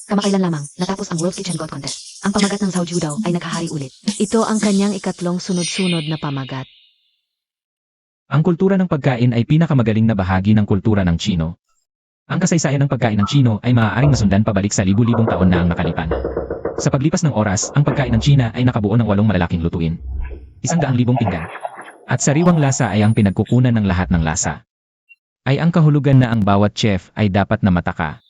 Kamakailan lamang, natapos ang World Kitchen God Contest. Ang pamagat ng Zhao Jiudao ay naghahari ulit. Ito ang kanyang ikatlong sunod-sunod na pamagat. Ang kultura ng pagkain ay pinakamagaling na bahagi ng kultura ng Chino. Ang kasaysayan ng pagkain ng Chino ay maaaring masundan pabalik sa libu-libong taon na ang nakalipan. Sa paglipas ng oras, ang pagkain ng China ay nakabuo ng 8 malalaking lutuin. 100,000 pinggan. At sariwang lasa ay ang pinagkukunan ng lahat ng lasa. Ay ang kahulugan na ang bawat chef ay dapat na mataka.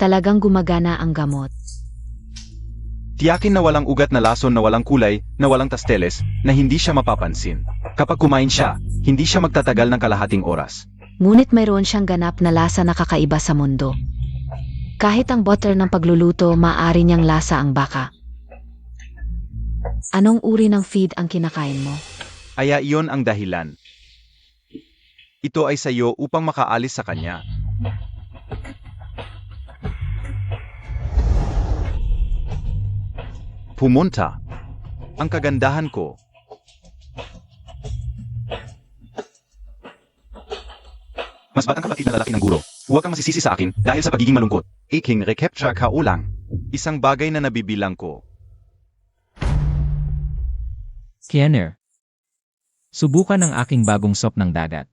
Talagang gumagana ang gamot. Tiyakin na walang ugat na lason na walang kulay, na walang tasteles, na hindi siya mapapansin. Kapag kumain siya, hindi siya magtatagal ng kalahating oras. Ngunit mayroon siyang ganap na lasa na kakaiba sa mundo. Kahit ang butter ng pagluluto, maaari niyang lasa ang baka. Anong uri ng feed ang kinakain mo? Aya iyon ang dahilan. Ito ay sa iyo upang makaalis sa kanya. Pumunta. Ang kagandahan ko. Mas batang kapatid na lalaki ng guro. Huwag kang masisisi sa akin dahil sa pagiging malungkot. Aking recapture ka ulang. Isang bagay na nabibilang ko. Kianer. Subukan ang aking bagong sop ng dagat.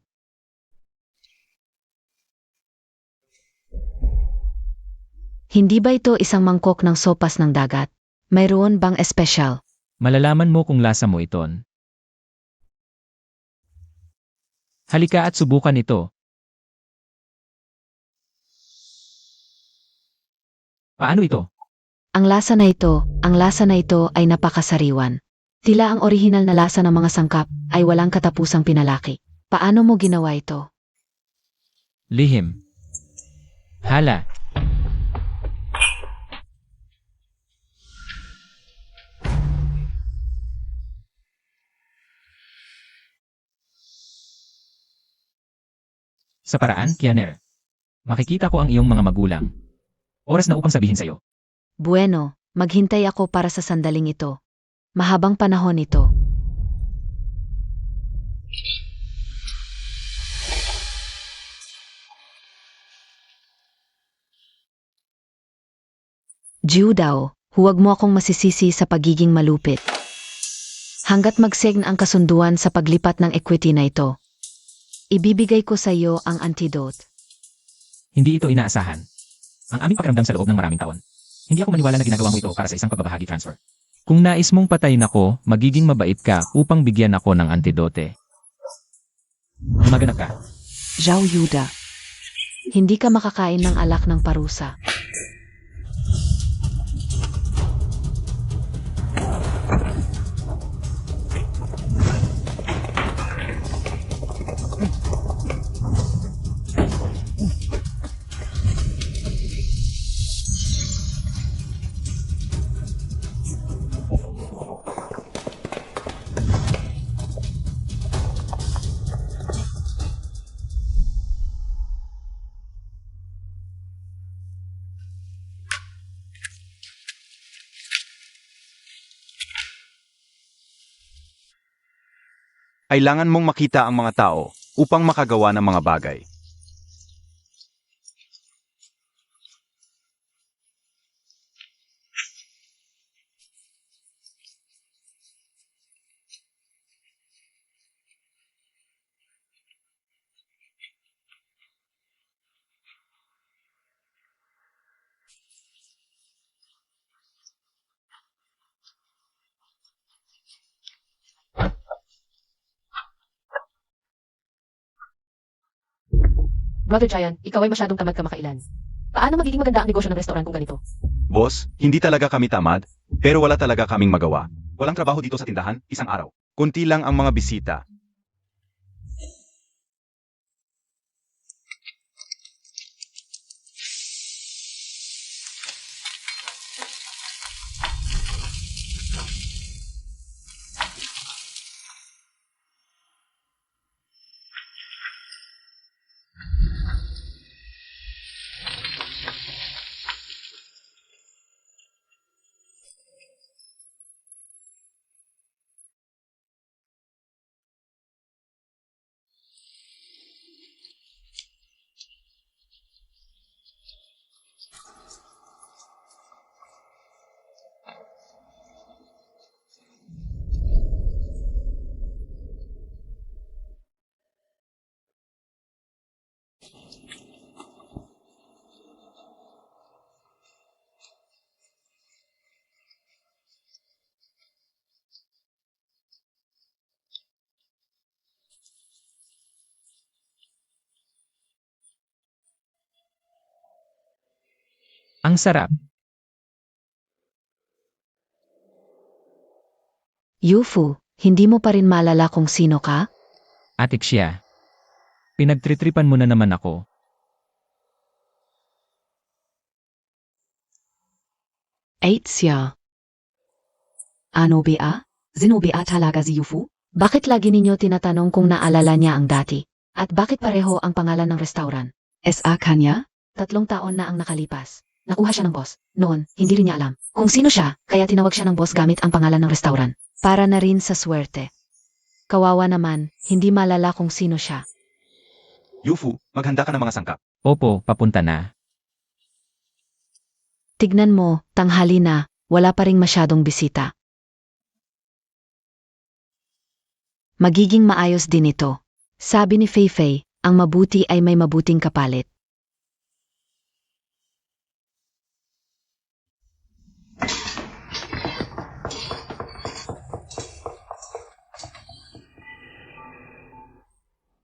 Hindi ba ito isang mangkok ng sopas ng dagat? Mayroon bang espesyal? Malalaman mo kung lasa mo iton. Halika at subukan ito. Paano ito? Ang lasa na ito ay napakasariwan. Tila ang orihinal na lasa ng mga sangkap ay walang katapusang pinalaki. Paano mo ginawa ito? Lihim. Hala. Sa paraan, Kianer. Makikita ko ang iyong mga magulang. Oras na upang sabihin sa'yo. Bueno, maghintay ako para sa sandaling ito. Mahabang panahon ito. Jiudao, huwag mo akong masisisi sa pagiging malupit. Hanggat magsign ang kasunduan sa paglipat ng equity na ito, ibibigay ko sa iyo ang antidote. Hindi ito inaasahan. Ang aming pakiramdam sa loob ng maraming taon. Hindi ako maniwala na ginagawa mo ito para sa isang pagbabahagi transfer. Kung nais mong patayin ako, magiging mabait ka upang bigyan ako ng antidote. Maganap ka. Zhao Yuda, hindi ka makakain ng alak ng parusa. Kailangan mong makita ang mga tao upang makagawa ng mga bagay. Brother Giant, ikaw ay masyadong tamad kamakailan. Paano magiging maganda ang negosyo ng restaurant kung ganito? Boss, hindi talaga kami tamad, pero wala talaga kaming magawa. Walang trabaho dito sa tindahan, isang araw. Kunti lang ang mga bisita. Ang sarap. Yufu, hindi mo pa rin maalala kung sino ka? Atik siya. Pinagtritripan mo na naman ako. Eight siya. Ano ba? Sino ba talaga si Yufu? Bakit lagi ninyo tinatanong kung naalala niya ang dati? At bakit pareho ang pangalan ng restaurant? S.A. kanya? 3 taon na ang nakalipas. Nakuha siya ng boss. Noon, hindi rin niya alam kung sino siya, kaya tinawag siya ng boss gamit ang pangalan ng restaurant. Para na rin sa swerte. Kawawa naman, hindi malala kung sino siya. Yufu, maghanda ka ng mga sangkap. Opo, papunta na. Tignan mo, tanghali na, wala pa ring masyadong bisita. Magiging maayos din ito. Sabi ni Feifei, ang mabuti ay may mabuting kapalit.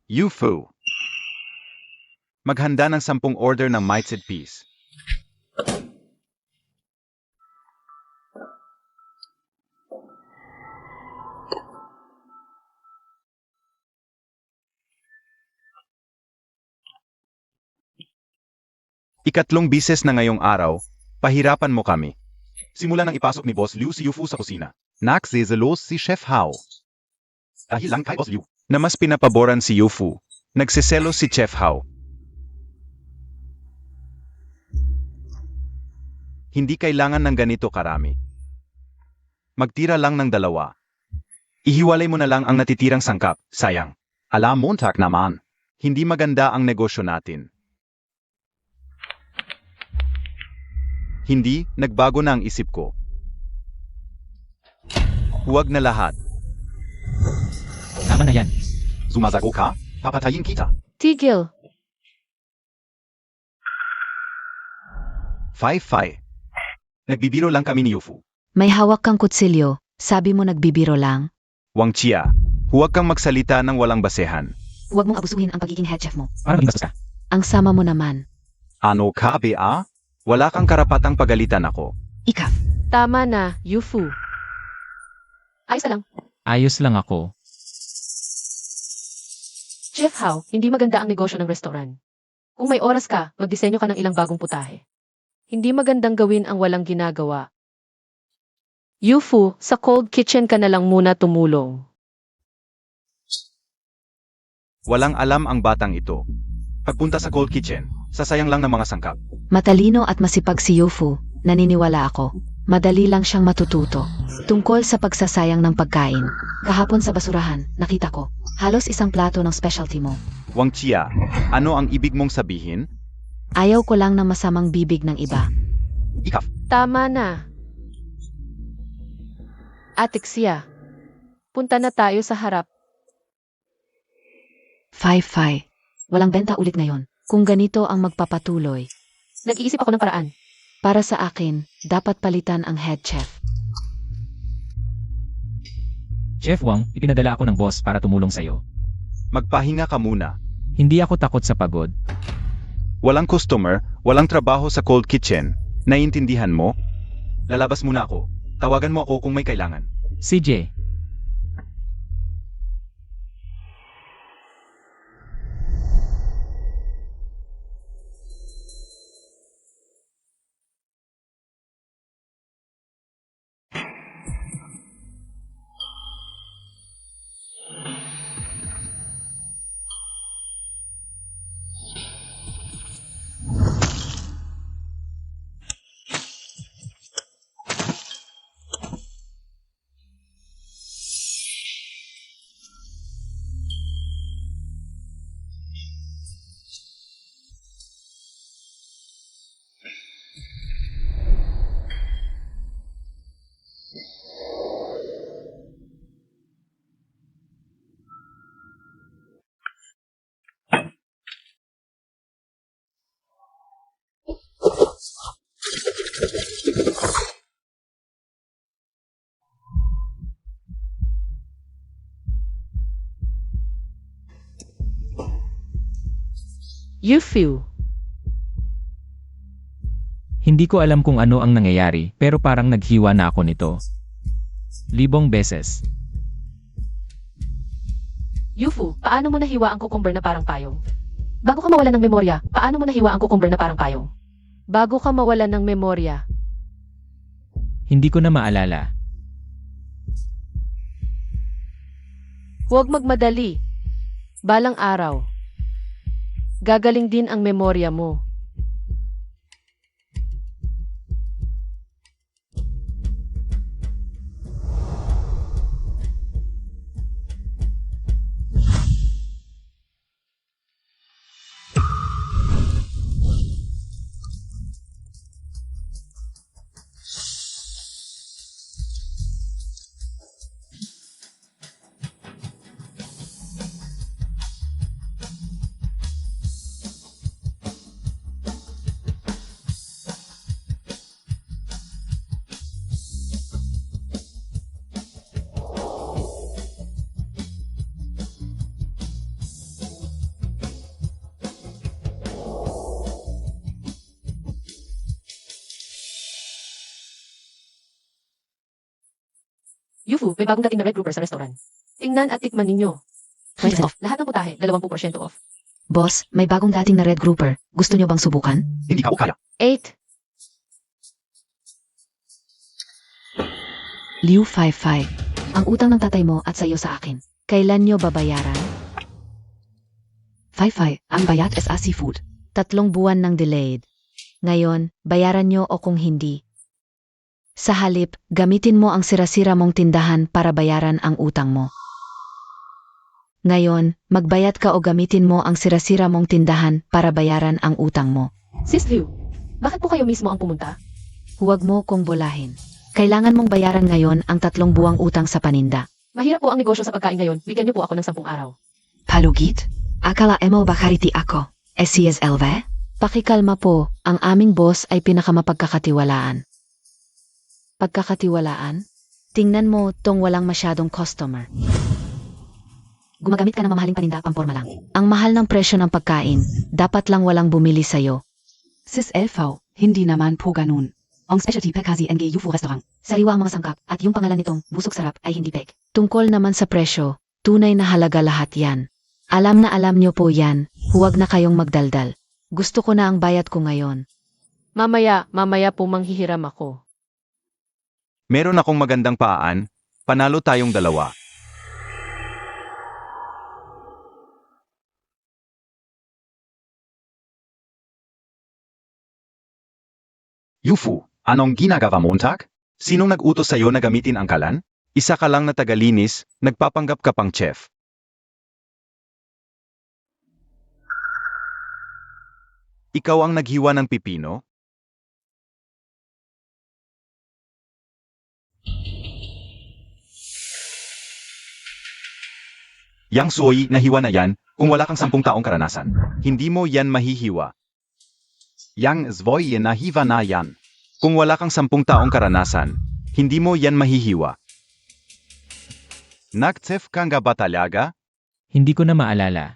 Yufu. Maghanda ng 10 order ng minced peas. Ikatlong bises na ngayong araw, pahirapan mo kami. Simula nang ipasok ni Boss Liu si Yufu sa kusina. Nagseselos si Chef Hao. Dahil lang kay Boss Liu, na mas pinapaboran si Yufu, nagseselos si Chef Hao. Hindi kailangan ng ganito karami. Magtira lang ng 2. Ihiwalay mo na lang ang natitirang sangkap, sayang. Alam mo, tak naman. Hindi maganda ang negosyo natin. Hindi, nagbago na ang isip ko. Huwag na lahat. Tama na yan. Sumasagot ka? Papatayin kita. Tigil. 5-5. Nagbibiro lang kami ni Yufu. May hawak kang kutsilyo, sabi mo nagbibiro lang. Wang Chia, huwag kang magsalita ng walang basehan. Huwag mong abusuhin ang pagiging head chef mo. Para maging bastos ka. Ang sama mo naman. Ano ka, Bea? Wala kang karapatang pagalitan ako. Ika. Tama na, Yufu. Ayos na lang. Ayos lang ako. Chef Hao, hindi maganda ang negosyo ng restaurant. Kung may oras ka, magdisenyo ka ng ilang bagong putahe. Hindi magandang gawin ang walang ginagawa. Yufu, sa cold kitchen ka na lang muna tumulong. Walang alam ang batang ito. Pagpunta sa cold kitchen, sasayang lang ng mga sangkap. Matalino at masipag si Yufu, naniniwala ako. Madali lang siyang matututo. Tungkol sa pagsasayang ng pagkain. Kahapon sa basurahan, nakita ko. Halos isang plato ng specialty mo. Wang Chia, ano ang ibig mong sabihin? Ayaw ko lang ng masamang bibig ng iba. Ikaf. Tama na. Atiksia, punta na tayo sa harap. 5-5. Walang benta ulit ngayon. Kung ganito ang magpapatuloy. Nag-iisip ako ng paraan. Para sa akin, dapat palitan ang head chef. Chef Wang, ipinadala ako ng boss para tumulong sa'yo. Magpahinga ka muna. Hindi ako takot sa pagod. Walang customer, walang trabaho sa cold kitchen. Naiintindihan mo? Lalabas muna ako. Tawagan mo ako kung may kailangan. CJ, Yufu, Hindi ko alam kung ano ang nangyayari, pero parang naghiwa na ako nito. 1,000 beses. Yufu, paano mo nahiwa ang cucumber na parang payong? Bago ka mawalan ng memorya, paano mo nahiwa ang cucumber na parang payong? Bago ka mawalan ng memorya. Hindi ko na maalala. Huwag magmadali. Balang araw. Gagaling din ang memorya mo. Yufu, may bagong dating na red grouper sa restaurant. Tingnan at tikman ninyo. 20% Off. Lahat ng putahe, 20% off. Boss, may bagong dating na red grouper. Gusto nyo bang subukan? Hindi ka kaya. 8. Liu 55. Ang utang ng tatay mo at sayo sa akin. Kailan nyo babayaran? 55. Ang bayad is a seafood. 3 buwan ng delayed. Ngayon, bayaran nyo o kung hindi. Sa halip, gamitin mo ang sira-sira mong tindahan para bayaran ang utang mo. Ngayon, magbayad ka o gamitin mo ang sira-sira mong tindahan para bayaran ang utang mo. Sis Liu, bakit po kayo mismo ang pumunta? Huwag mo kong bulahin. Kailangan mong bayaran ngayon ang 3 buwang utang sa paninda. Mahirap po ang negosyo sa pagkain ngayon. Bigyan niyo po ako ng 10 araw. Palugit? Akala mo ba kariti ako? SCSLV? Pakikalma po, ang aming boss ay pinakamapagkakatiwalaan. Pagkakatiwalaan? Tingnan mo tong walang masyadong customer. Gumagamit ka ng mamahaling paninda, pamporma lang. Ang mahal ng presyo ng pagkain, dapat lang walang bumili sa'yo. Sis LV, hindi naman po ganun. Ang specialty pekazi NG Yufu Restaurant. Sariwa ang mga sangkap at yung pangalan nitong busog sarap ay hindi pek. Tungkol naman sa presyo, tunay na halaga lahat yan. Alam na alam nyo po yan, huwag na kayong magdaldal. Gusto ko na ang bayad ko ngayon. Mamaya po manghihiram ako. Meron akong magandang paan, panalo tayong dalawa. Yufu, anong ginagawa Montag? Sinong nag-utos sa'yo na gamitin ang kalan? Isa ka lang na tagalinis, nagpapanggap ka pang chef. Ikaw ang naghiwa ng pipino? Yang soy na hiwa na yan, kung wala kang 10 taong karanasan, hindi mo yan mahihiwa. Yang zvoy na hiwa na yan. Kung wala kang 10 taong karanasan, hindi mo yan mahihiwa. Nag-chef ka nga ba talaga? Hindi ko na maalala.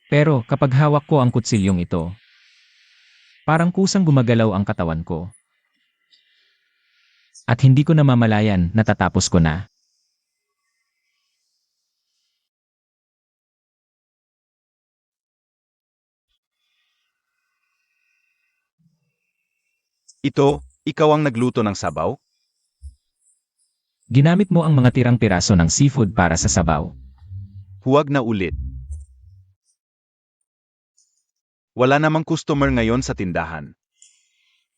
Pero kapag hawak ko ang kutsilyong ito, parang kusang gumagalaw ang katawan ko. At hindi ko namamalayan, natatapos ko na. Ito, ikaw ang nagluto ng sabaw? Ginamit mo ang mga tirang piraso ng seafood para sa sabaw. Huwag na ulit. Wala namang customer ngayon sa tindahan.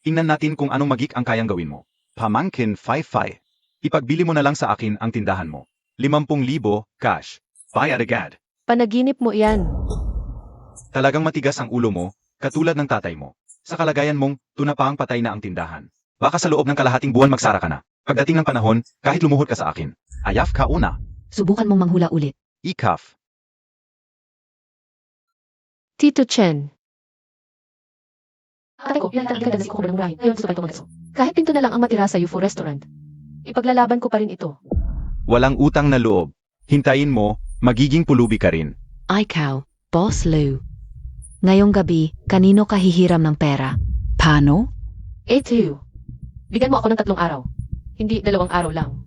Tingnan natin kung anong magik ang kayang gawin mo. Pamangkin 5-5. Ipagbili mo na lang sa akin ang tindahan mo. 50,000 cash. Bayad agad. Panaginip mo yan. Talagang matigas ang ulo mo, katulad ng tatay mo. Sa kalagayan mong, tunapang patay na ang tindahan. Baka sa loob ng kalahating buwan magsara ka na. Pagdating ng panahon, kahit lumuhod ka sa akin. Ayaf ka una. Subukan mong manghula ulit. Ikaf. Tito Chen. Atay ko, yan ang ganda si Kukumber ng murahin. Ngayon gusto pa ito magaso. Kahit pinto na lang ang matira sa UFO restaurant. Ipaglalaban ko pa rin ito. Walang utang na loob. Hintayin mo, magiging pulubi ka rin. Ikaw, Boss Lou. Ngayong gabi, kanino ka hihiram ng pera? Paano? A2. Bigyan mo ako ng 3 araw. Hindi 2 araw lang.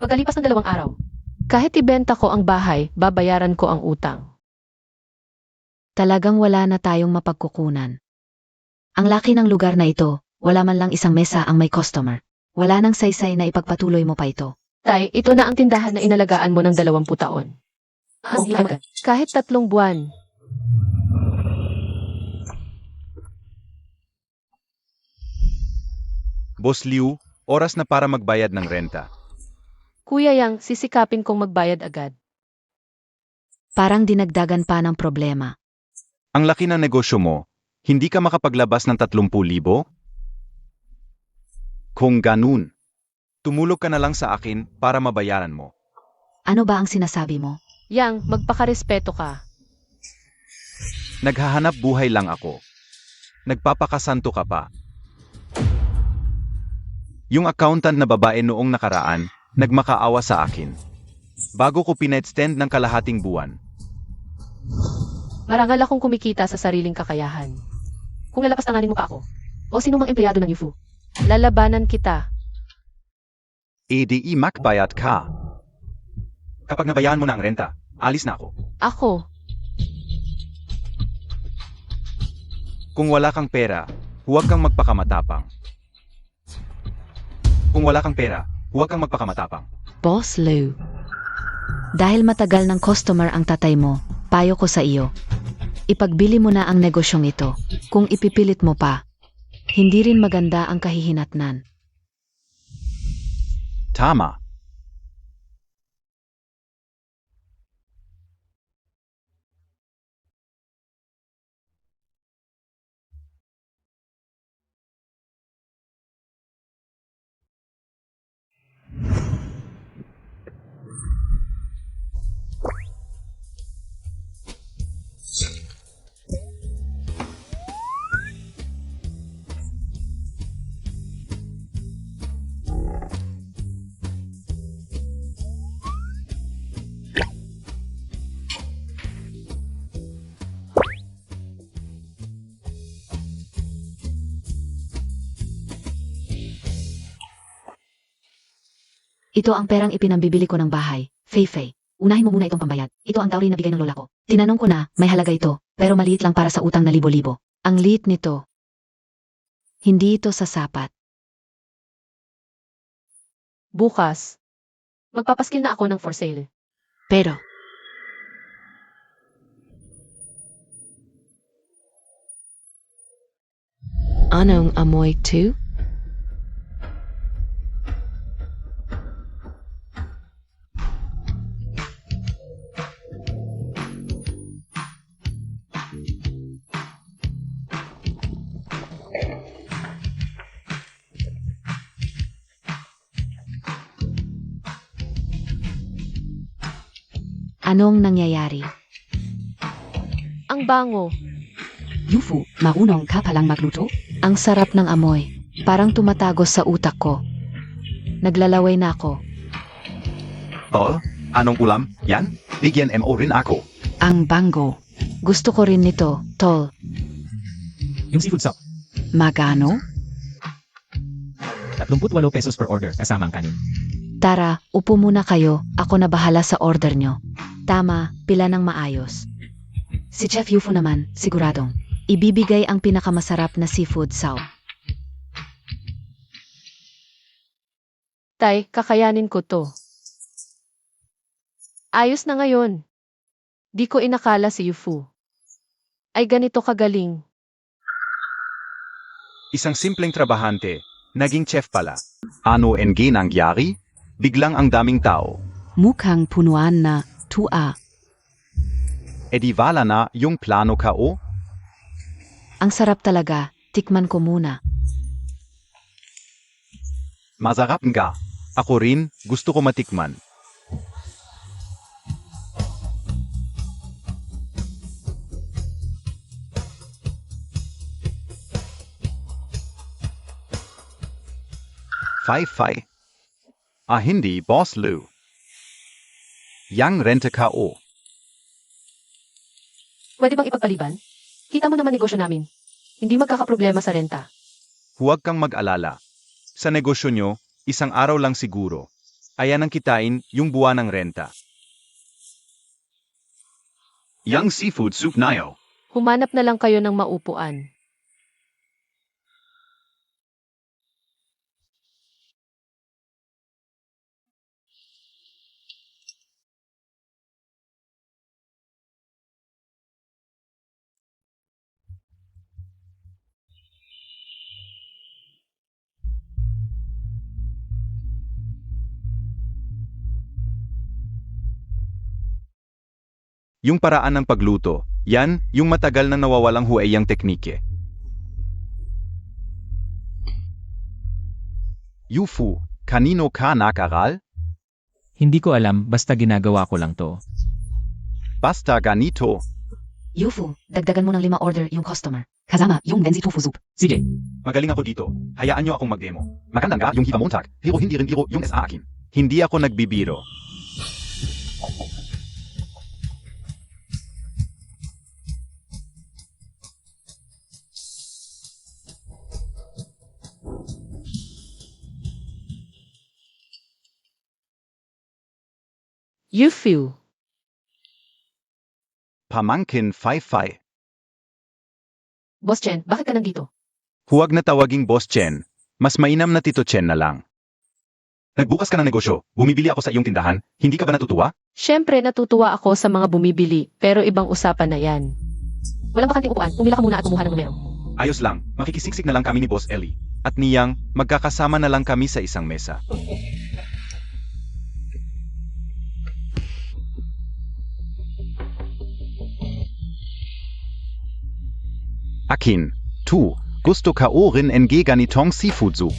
Pagkalipas ng 2 araw, kahit ibenta ko ang bahay, babayaran ko ang utang. Talagang wala na tayong mapagkukunan. Ang laki ng lugar na ito, wala man lang isang mesa ang may customer. Wala nang saysay na ipagpatuloy mo pa ito. Tay, ito na ang tindahan na inalagaan mo ng 20 taon. Kahit 3 buwan. Boss Liu, oras na para magbayad ng renta. Kuya Yang, sisikapin kong magbayad agad. Parang dinagdagan pa ng problema. Ang laki ng negosyo mo, hindi ka makapaglabas ng 30,000? Kung ganun, tumulog ka na lang sa akin para mabayaran mo. Ano ba ang sinasabi mo? Yang, magpakarespeto ka. Naghahanap buhay lang ako. Nagpapakasanto ka pa. Yung accountant na babae noong nakaraan, nagmakaawa sa akin. Bago ko pina-extend ng kalahating buwan. Marangal akong kumikita sa sariling kakayahan. Kung lalapas tanganin mo pa ako, o sino mang empleyado ng UFO, lalabanan kita. EDE makbayad ka. Kapag nabayaan mo na ang renta, alis na ako. Ako, Kung wala kang pera, huwag kang magpakamatapang. Kung wala kang pera, huwag kang magpakamatapang. Boss Liu. Dahil matagal ng customer ang tatay mo, payo ko sa iyo. Ipagbili mo na ang negosyong ito. Kung ipipilit mo pa, hindi rin maganda ang kahihinatnan. Tama. Ito ang perang ipinambibili ko ng bahay. Fei-Fei, unahin mo muna itong pambayad. Ito ang dowry na bigay ng lola ko. Tinanong ko na, may halaga ito, pero maliit lang para sa utang na libo-libo. Ang liit nito. Hindi ito sasapat. bukas. Magpapaskil na ako ng for sale. Pero, anong amoy 2? Anong nangyayari? Ang bango. Yufu, marunong ka palang magluto? Ang sarap ng amoy. Parang tumatagos sa utak ko. Naglalaway na ako. Tol, anong ulam? Yan? Bigyan mo rin ako. Ang bango. Gusto ko rin nito, tol. Yung seafood soup, Magano? 38 pesos per order kasama ang kanin. Tara, upo muna kayo. Ako na bahala sa order nyo. Tama, pila ng maayos. Si Chef Yufu naman, siguradong. Ibibigay ang pinakamasarap na seafood soup. Tay, kakayanin ko to. Ayos na ngayon. Di ko inakala si Yufu ay ganito kagaling. Isang simpleng trabahante, naging chef pala. Ano ang nangyari? Biglang ang daming tao. Mukhang punuan na, tua. E di wala na yung plano ka o? Ang sarap talaga, tikman ko muna. Masarap nga. Ako rin, gusto ko matikman. Fai. Hindi, Boss Liu. Yang renta ka o. Pwede bang ipagpaliban? Kita mo naman negosyo namin. Hindi magkakaproblema sa renta. Huwag kang mag-alala. Sa negosyo nyo, isang araw lang siguro. Ayan ang kitain yung buwan ng renta. Young seafood soup Nio. Humanap na lang kayo ng maupuan. Yung paraan ng pagluto, yan yung matagal nang nawawalang huweyang teknike. Yufu, kanino ka nag-aral? Hindi ko alam, basta ginagawa ko lang to. Basta ganito. Yufu, dagdagan mo ng 5 order yung customer. Kasama yung Venzi Tofu Soup. Sige, Magaling ako dito. Hayaan nyo akong mag-demo. Magandang yung hiba montag, pero hindi rin biro yung sa akin. Hindi ako nagbibiro. Yufu. Pamangkin Fai. Boss Chen, bakit ka nandito? Huwag na tawaging Boss Chen. Mas mainam na Tito Chen na lang. Nagbukas ka ng negosyo, bumibili ako sa iyong tindahan, hindi ka ba natutuwa? Siyempre, natutuwa ako sa mga bumibili, pero ibang usapan na yan. Walang bakanting upuan, pumila ka muna at kumuha ng numero. Ayos lang, makikisiksik na lang kami ni Boss Ellie. At niyang, magkakasama na lang kami sa isang mesa. Akin, gusto ka o rin ganitong seafood soup?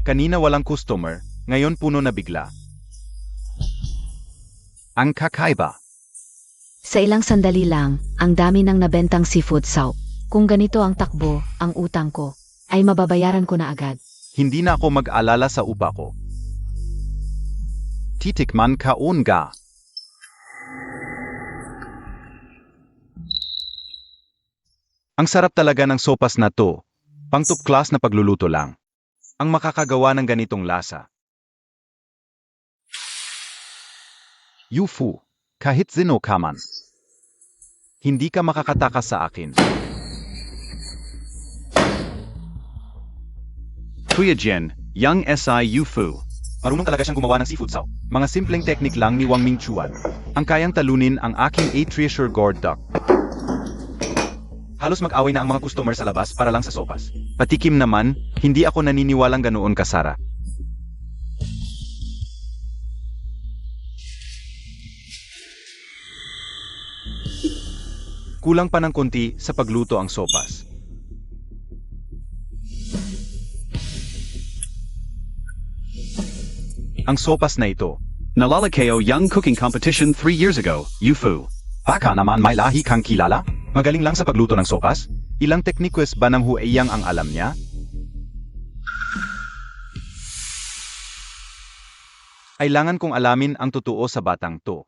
Kanina walang customer, ngayon puno na bigla. Ang kakaiba. Sa ilang sandali lang, ang dami ng nabentang seafood soup. Kung ganito ang takbo, ang utang ko, ay mababayaran ko na agad. Hindi na ako mag-alala sa upa ko. Titikman ka ga. Ang sarap talaga ng sopas na to. Pang top class na pagluluto lang. Ang makakagawa ng ganitong lasa. Yufu, kahit sino ka man. Hindi ka makakatakas sa akin. Kuya Jen, Young SI Yufu. Marunong talaga siyang gumawa ng seafood sauce. Mga simpleng teknik lang ni Wang Mingchuan. Ang kayang talunin ang aking Treasure Gourd Duck. Halos mag-away na ang mga customer sa labas para lang sa sopas. Patikim naman, hindi ako naniniwalang ganoon kasara. Kulang pa ng konti sa pagluto ang sopas. Ang sopas na ito, Nalalakeo Young Cooking Competition 3 years ago, Yufu. baka naman may lahi kang kilala? Magaling lang sa pagluto ng sopas? Ilang teknikos ba ng hueyang ang alam niya? Kailangan kong alamin ang totoo sa batang to.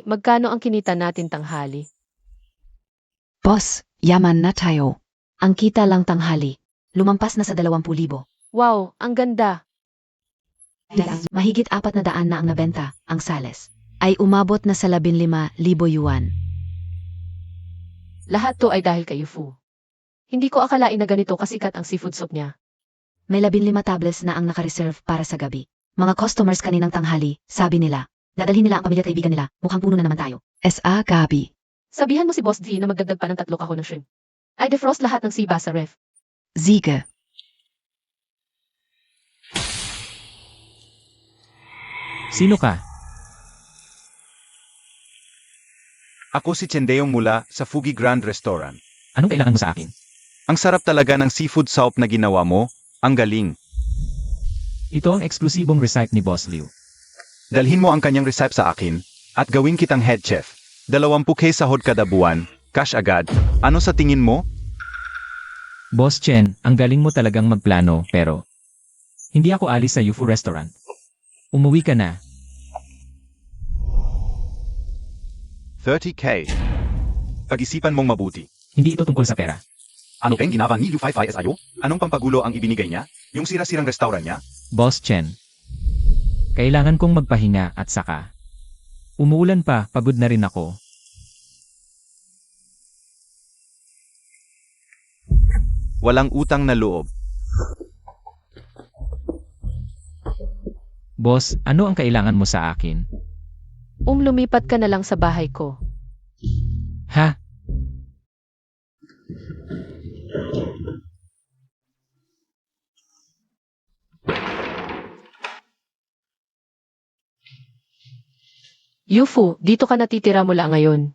Magkano ang kinita natin tanghali? Boss, yaman na tayo. Ang kita lang tanghali. Lumampas na sa 20,000. Wow, ang ganda. Mahigit 400 na ang nabenta, ang sales. Ay umabot na sa 15,000 yuan. Lahat to ay dahil kay Yufu. Hindi ko akalain na ganito kasikat ang seafood soup niya. May 15 tablets na ang nakareserve para sa gabi. Mga customers kaninang tanghali, sabi nila. Dadalhin nila ang pamilya at kaibigan nila, mukhang puno na naman tayo. S.A. Gabi. Sabihan mo si Boss D na magdagdag pa ng 3 kahon ng shrimp. Ay defrost lahat ng siba sa ref. Ziege. sino ka? Ako si Chendeong mula sa Fugi Grand Restaurant. Anong kailangan mo sa akin? Ang sarap talaga ng seafood soup na ginawa mo, ang galing. Ito ang eksklusibong recipe ni Boss Liu. Dalhin mo ang kanyang recipe sa akin, at gawin kitang head chef. 20K sahod kada buwan, cash agad. Ano sa tingin mo? Boss Chen, ang galing mo talagang magplano, pero hindi ako alis sa Yufu Restaurant. Umuwi ka na. 30K. Pag-isipan mong mabuti. Hindi ito tungkol sa pera. Ano bang ginawa ni Liu Fai sa'yo? Anong pampagulo ang ibinigay niya? Yung sira-sirang restaurant niya? Boss Chen. Kailangan kong magpahinga at saka. Umuulan pa, pagod na rin ako. Walang utang na loob. Boss, ano ang kailangan mo sa akin? Lumipat ka na lang sa bahay ko. Ha? Yufu, dito ka natitira mula ngayon.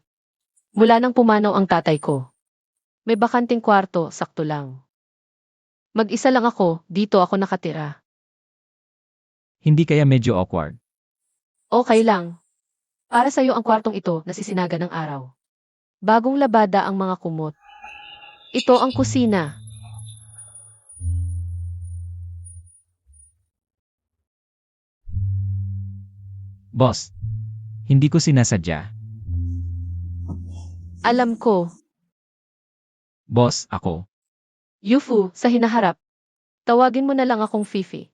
Mula nang pumanaw ang tatay ko. May bakanting kwarto, sakto lang. Mag-isa lang ako, dito ako nakatira. Hindi kaya medyo awkward? Okay lang. Para sa'yo ang kwartong ito nasisinaga ng araw. Bagong labada ang mga kumot. Ito ang kusina. Boss, hindi ko sinasadya. Alam ko, Boss, ako. Yufu, sa hinaharap. Tawagin mo na lang akong Fifi.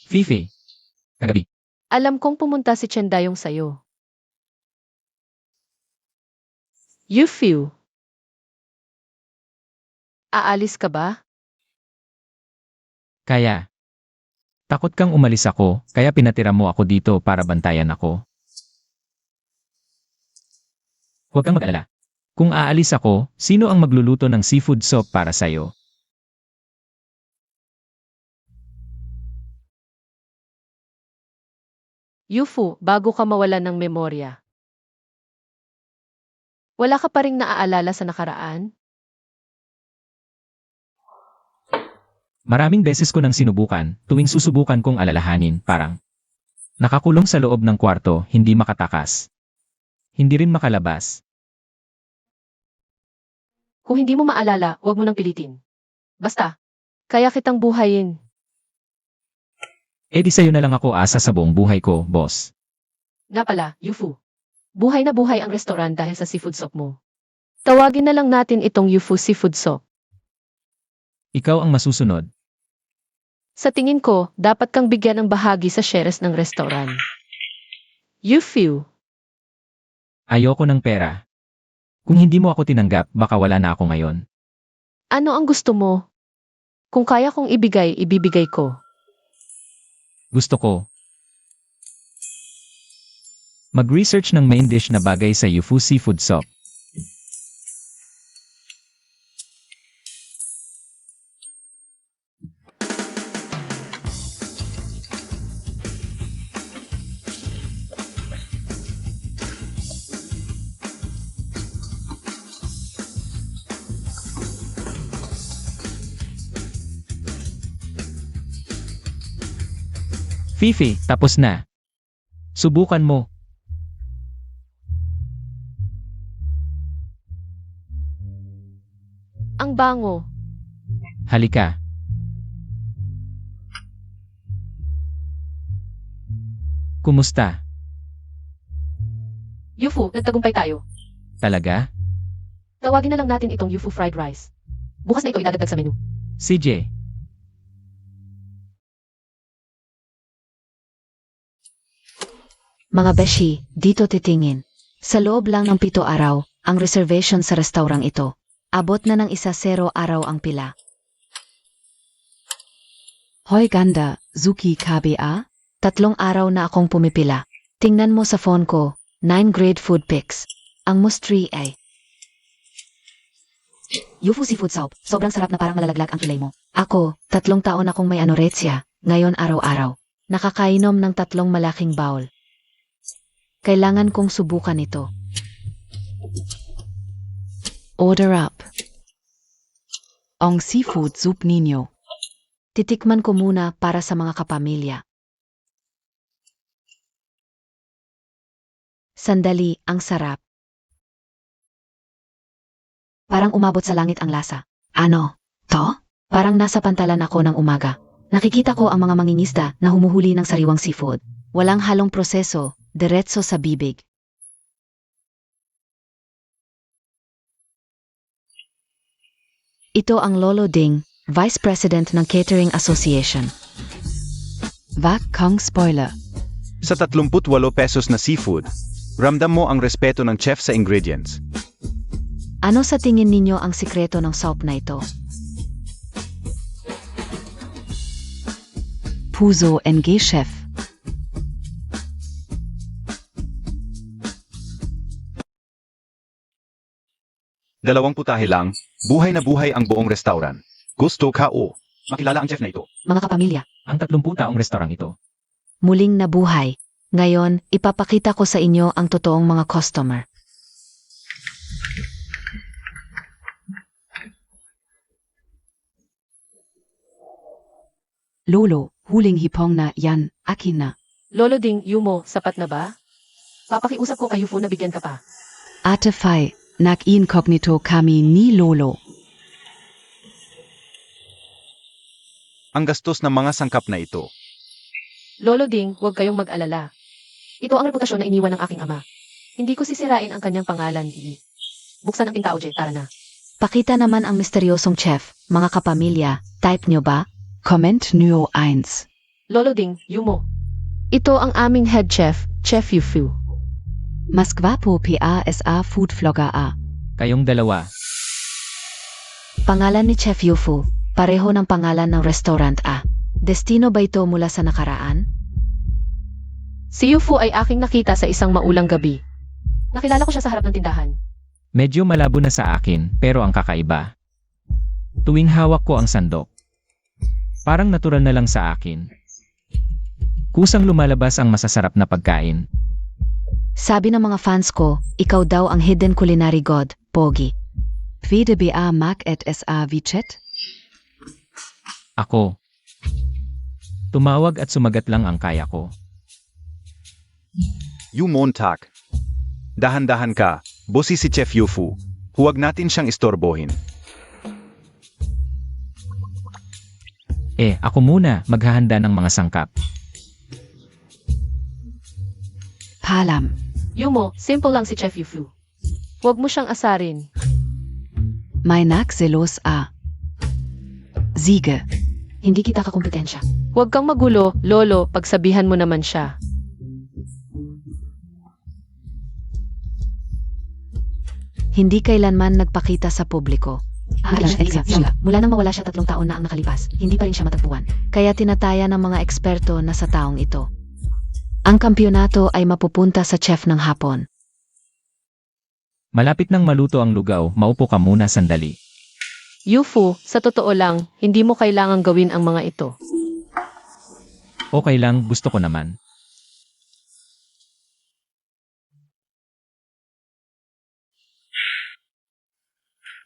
Fifi. Kagabi. Alam kong pumunta si Chendayong sa'yo. Yufu. Aalis ka ba? Kaya. Takot kang umalis ako, kaya pinatira mo ako dito para bantayan ako. Huwag kang mag-alala. Kung aalis ako, sino ang magluluto ng seafood soup para sa'yo? Yufu, bago ka mawalan ng memorya. Wala ka pa ring naaalala sa nakaraan? Maraming beses ko nang sinubukan, tuwing susubukan kong alalahanin, parang nakakulong sa loob ng kwarto, hindi makatakas. Hindi rin makalabas. Kung hindi mo maalala, huwag mo nang pilitin. Basta, kaya kitang buhayin. Eh di sa'yo na lang ako asa sa buong buhay ko, boss. Nga pala, Yufu. Buhay na buhay ang restaurant dahil sa seafood soup mo. Tawagin na lang natin itong Yufu Seafood Soup. Ikaw ang masusunod. Sa tingin ko, dapat kang bigyan ng bahagi sa shares ng restaurant. Yufu. Ayoko ng pera. Kung hindi mo ako tinanggap, baka wala na ako ngayon. Ano ang gusto mo? Kung kaya kong ibigay, ibibigay ko. Gusto ko mag-research ng main dish na bagay sa Yufu Seafood Soup. Fifi, tapos na. Subukan mo. Ang bango. Halika. Kumusta? Yufu, nagtagumpay tayo. Talaga? Tawagin na lang natin itong Yufu Fried Rice. Bukas na ito idadagdag sa menu. CJ. Mga beshi, dito titingin. Sa loob lang ng 7 araw, ang reservation sa restaurang ito. Abot na ng 10 araw ang pila. Hoy ganda, Zuki KBA? 3 araw na akong pumipila. Tingnan mo sa phone ko, 9 grade food pics. Ang mustri ay Yufu Seafood Soup, sobrang sarap na parang malalaglag ang kilay mo. Ako, 3 taon akong may anorexia, ngayon araw-araw. Nakakainom ng 3 malaking bowl. Kailangan kong subukan ito. Order up. Ang seafood soup ninyo. Titikman ko muna para sa mga kapamilya. Sandali, ang sarap. Parang umabot sa langit ang lasa. Ano? To? Parang nasa pantalan ako ng umaga. Nakikita ko ang mga mangingisda na humuhuli ng sariwang seafood. Walang halong proseso, diretso sa bibig. Ito ang Lolo Ding, Vice President ng Catering Association. Wag kang spoiler. Sa 38 pesos na seafood, ramdam mo ang respeto ng chef sa ingredients. Ano sa tingin ninyo ang sikreto ng soup na ito? Puso NG Chef. Dalawang putahe lang, buhay na buhay ang buong restaurant. Gusto ka o makilala ang chef na ito. Mga kapamilya, Ang 30 taong restaurant ito. muling nabuhay. Ngayon, ipapakita ko sa inyo ang totoong mga customer. Lolo, huling hipong na yan, akin na. Lolo Ding, Yumo, sapat na ba? Papakiusap ko kay Yufu na bigyan ka pa. Ate Fai, nag-incognito kami ni Lolo. Ang gastos ng mga sangkap na ito. Lolo Ding, huwag kayong mag-alala. Ito ang reputasyon na iniwan ng aking ama. Hindi ko sisirain ang kanyang pangalan. Buksan ang pintao, Jay. Tara na. Pakita naman ang misteryosong chef, mga kapamilya. Type nyo ba? Comment nyo 1. Lolo Ding, Yumo. Ito ang aming head chef, Chef Yufu. Mas gwapo PASA food vlogger a. Kayong dalawa. Pangalan ni Chef Yufu, pareho ng pangalan ng restaurant a. Destino ba ito mula sa nakaraan? Si Yufu ay aking nakita sa isang maulang gabi. Nakilala ko siya sa harap ng tindahan. Medyo malabo na sa akin, pero ang kakaiba. Tuwing hawak ko ang sandok, parang natural na lang sa akin. Kusang lumalabas ang masasarap na pagkain. Sabi ng mga fans ko, ikaw daw ang hidden culinary god, Pogi. Pwede ba Mac et sa Vichet? Ako. Tumawag at sumagat lang ang kaya ko. Yumontak. Dahan-dahan ka, bosi si Chef Yufu. Huwag natin siyang istorbohin. Ako muna, maghahanda ng mga sangkap. Palam. Yumo, simple lang si Chef Yufu. Huwag mo siyang asarin. May nakselos a. Siege. Hindi kita kakumpetensya. Huwag kang magulo, Lolo, pagsabihan mo naman siya. Hindi kailanman nagpakita sa publiko. Mula nang mawala siya 3 taon na ang nakalipas, hindi pa rin siya matagpuan. Kaya tinataya ng mga eksperto na sa taong ito. Ang kampyonato ay mapupunta sa chef ng hapon. Malapit nang maluto ang lugaw, maupo ka muna sandali. Yufu, sa totoo lang, hindi mo kailangang gawin ang mga ito. Okay lang, gusto ko naman.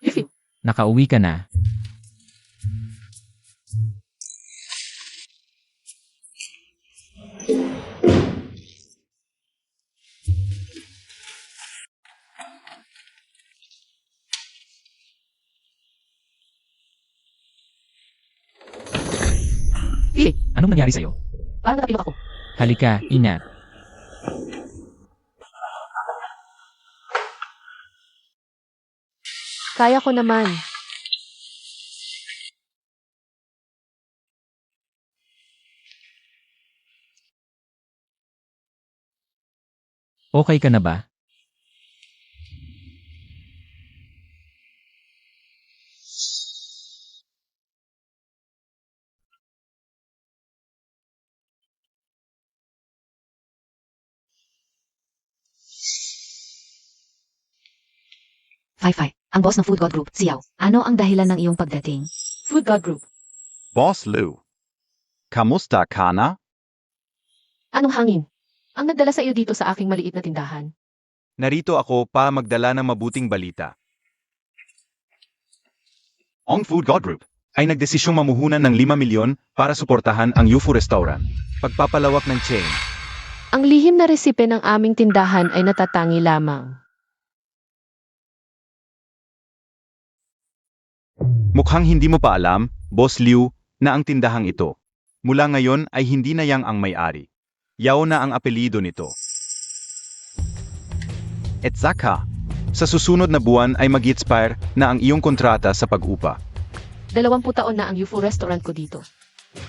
Yufu, Nakauwi ka na. Anong nangyari sa'yo? parang natapilok ako. Halika, ingat. Kaya ko naman. Okay ka na ba? Fai, ang boss ng Food God Group, Xiao. Ano ang dahilan ng iyong pagdating? Food God Group. Boss Lou. Kamusta ka na? Anong hangin? Ang nagdala sa iyo dito sa aking maliit na tindahan. Narito ako para magdala ng mabuting balita. Ang Food God Group ay nagdesisyong mamuhunan ng 5 milyon para suportahan ang Yufu Restaurant. Pagpapalawak ng chain. Ang lihim na resipe ng aming tindahan ay natatangi lamang. Mukhang hindi mo pa alam, Boss Liu, na ang tindahang ito, mula ngayon ay hindi na yang ang may-ari. Yao na ang apelyido nito. Et Zaka. Sa susunod na buwan ay mag-expire na ang iyong kontrata sa pag-upa. 20 taon na ang UFO restaurant ko dito.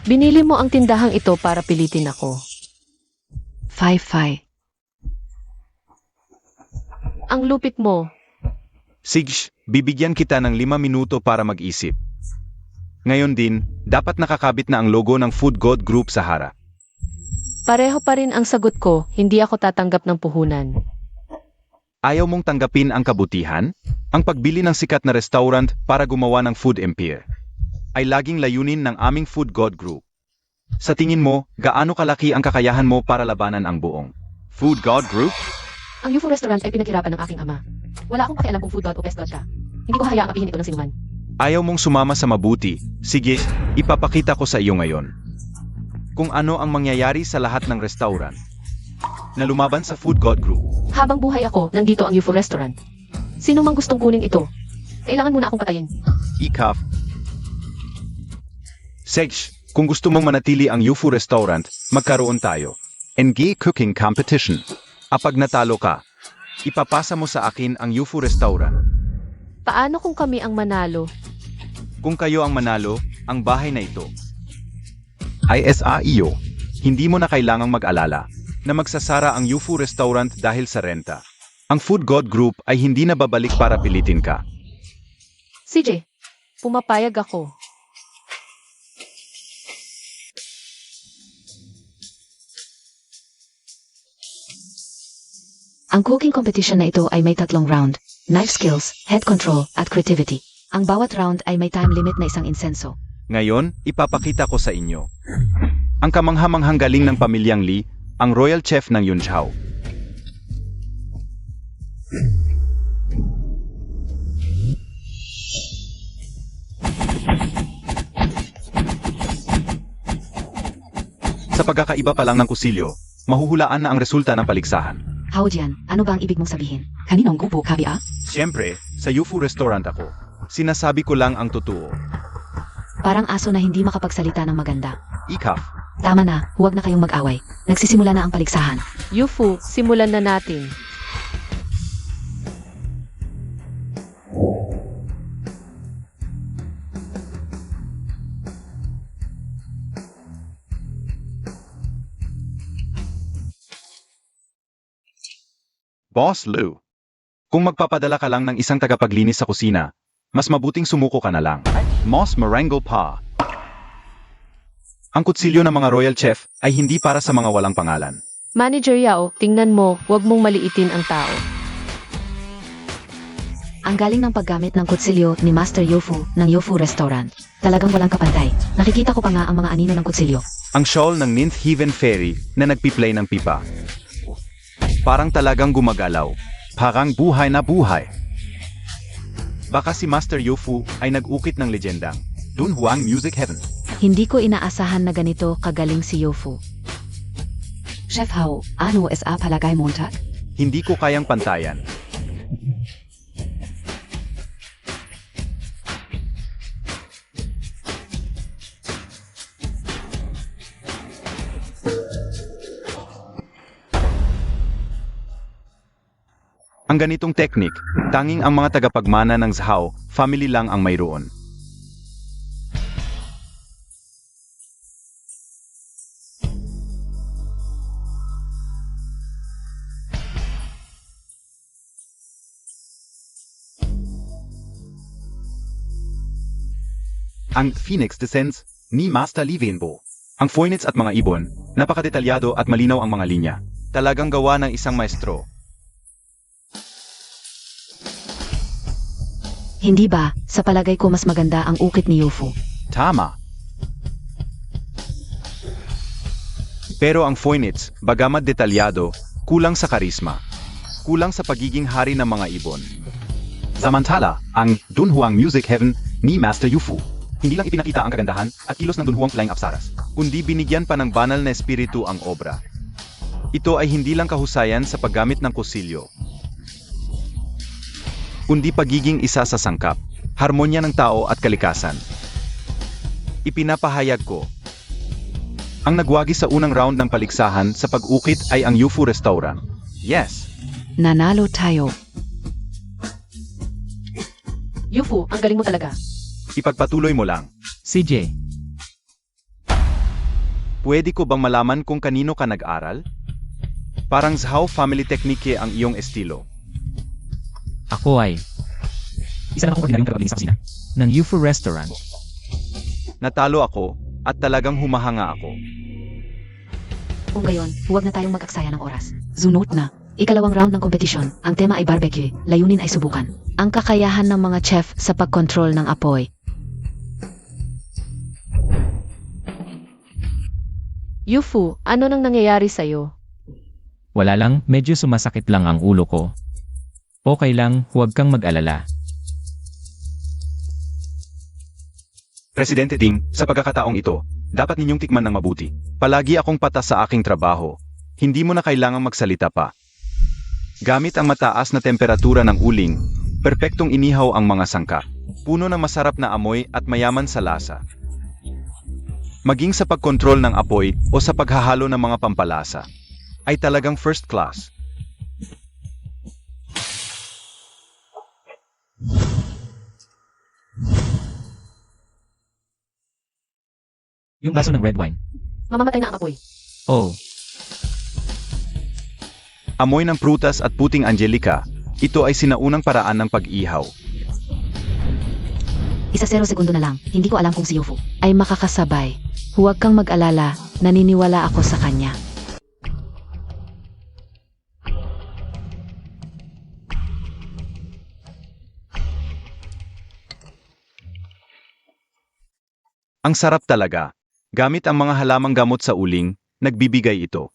Binili mo ang tindahang ito para pilitin ako. 5-5. Ang lupit mo. Sige, bibigyan kita ng 5 minuto para mag-isip. Ngayon din, dapat nakakabit na ang logo ng Food God Group sa harap. Pareho pa rin ang sagot ko, hindi ako tatanggap ng puhunan. Ayaw mong tanggapin ang kabutihan? Ang pagbili ng sikat na restaurant para gumawa ng food empire ay laging layunin ng aming Food God Group. Sa tingin mo, gaano kalaki ang kakayahan mo para labanan ang buong Food God Group? Ang UFO restaurant ay pinaghirapan ng aking ama. Wala akong pakialam kung food god o pest god ka. Hindi ko hayaang apihin ito ng sinuman. Ayaw mong sumama sa mabuti. Sige, ipapakita ko sa iyo ngayon kung ano ang mangyayari sa lahat ng restaurant na lumaban sa Food God Group. Habang buhay ako, nandito ang UFO restaurant. Sino mang gustong kunin ito? Kailangan muna akong patayin. Ikaf. Sej, kung gusto mong manatili ang UFO restaurant, magkaroon tayo. NG Cooking Competition. Apag natalo ka, ipapasa mo sa akin ang UFO restaurant. Paano kung kami ang manalo? Kung kayo ang manalo, ang bahay na ito ay sa iyo. Hindi mo na kailangang mag-alala na magsasara ang UFO restaurant dahil sa renta. Ang Food God Group ay hindi na babalik para pilitin ka. CJ, pumapayag ako. Ang cooking competition na ito ay may 3 round. Knife skills, head control, at creativity. Ang bawat round ay may time limit na 1 insenso. Ngayon, ipapakita ko sa inyo ang kamanghamanghang galing ng pamilyang Lee, ang royal chef ng Yunchao. Sa pagkakaiba pa lang ng kusilyo, mahuhulaan na ang resulta ng paligsahan. Hao Jian, ano ba ang ibig mong sabihin? Kaninong grupo kabi ah? Siyempre, sa UFO restaurant ako. Sinasabi ko lang ang totoo. Parang aso na hindi makapagsalita ng maganda. Ikaf. Tama na, huwag na kayong mag-away. Nagsisimula na ang paligsahan. UFO, simulan na natin. Boss Lou. Kung magpapadala ka lang ng isang tagapaglinis sa kusina, mas mabuting sumuko ka na lang. Moss Marengo Pa. Ang kutsilyo ng mga royal chef ay hindi para sa mga walang pangalan. Manager Yao, tingnan mo, huwag mong maliitin ang tao. Ang galing ng paggamit ng kutsilyo ni Master Yofu ng Yofu Restaurant. Talagang walang kapantay. Nakikita ko pa nga ang mga anino ng kutsilyo. Ang shawl ng Ninth Heaven Fairy na nagpi-play ng pipa. Parang talagang gumagalaw. Parang buhay na buhay. Baka si Master Yofu ay nag-ukit ng legendang Dunhuang Music Heaven. Hindi ko inaasahan na ganito kagaling si Yofu. Chef Hao, ano sa palagay mo tak? Hindi ko kayang pantayan. Ang ganitong teknik, tanging ang mga tagapagmana ng Zhao family lang ang mayroon. Ang Phoenix Descents ni Master Li Wenbo. Ang Phoenix at mga ibon, napakadetalyado at malinaw ang mga linya. Talagang gawa ng isang maestro. Hindi ba, sa palagay ko mas maganda ang ukit ni Yofu. Tama. Pero ang Phoenix, bagamat detalyado, kulang sa karisma. Kulang sa pagiging hari ng mga ibon. Samantala, ang Dunhuang Music Heaven ni Master Yofu. Hindi lang ipinakita ang kagandahan at kilos ng Dunhuang Flying Apsaras, kundi binigyan pa ng banal na espiritu ang obra. Ito ay hindi lang kahusayan sa paggamit ng kusilyo, kundi pagiging isa sa sangkap, harmonya ng tao at kalikasan. Ipinapahayag ko, ang nagwagi sa unang round ng paligsahan sa pag-ukit ay ang Yofu Restaurant. Yes, Nanalo tayo. Yufu, ang galing mo talaga. Ipagpatuloy mo lang. CJ, Pwede ko bang malaman kung kanino ka nag-aral? Parang Zhao Family Technique ang iyong estilo. ako ay isa lang akong ordinaryong tagapagliging sa kusina ng UFO Restaurant. Natalo ako at talagang humahanga ako. Kung gayon, huwag na tayong mag-aksaya ng oras. Zunot na. Ikalawang round ng kompetisyon, ang tema ay barbecue, layunin ay subukan. Ang kakayahan ng mga chef sa pagkontrol ng apoy. Yufu, ano nang nangyayari sa'yo? Wala lang, medyo sumasakit lang ang ulo ko. Okay lang, huwag kang mag-alala. Presidente Ting, sa pagkakataong ito, dapat ninyong tikman ng mabuti. Palagi akong patas sa aking trabaho. Hindi mo na kailangang magsalita pa. Gamit ang mataas na temperatura ng uling, perpektong inihaw ang mga sangka. Puno ng masarap na amoy at mayaman sa lasa. Maging sa pagkontrol ng apoy o sa paghahalo ng mga pampalasa, ay talagang first class. Yung baso ng red wine. Mamamatay na ang apoy. Oh, Amoy ng prutas at puting Angelica, ito ay sinaunang paraan ng pag-ihaw. 1 segundo na lang, hindi ko alam kung si Yufu ay makakasabay. Huwag kang mag-alala, naniniwala ako sa kanya. Ang sarap talaga. Gamit ang mga halamang gamot sa uling, nagbibigay ito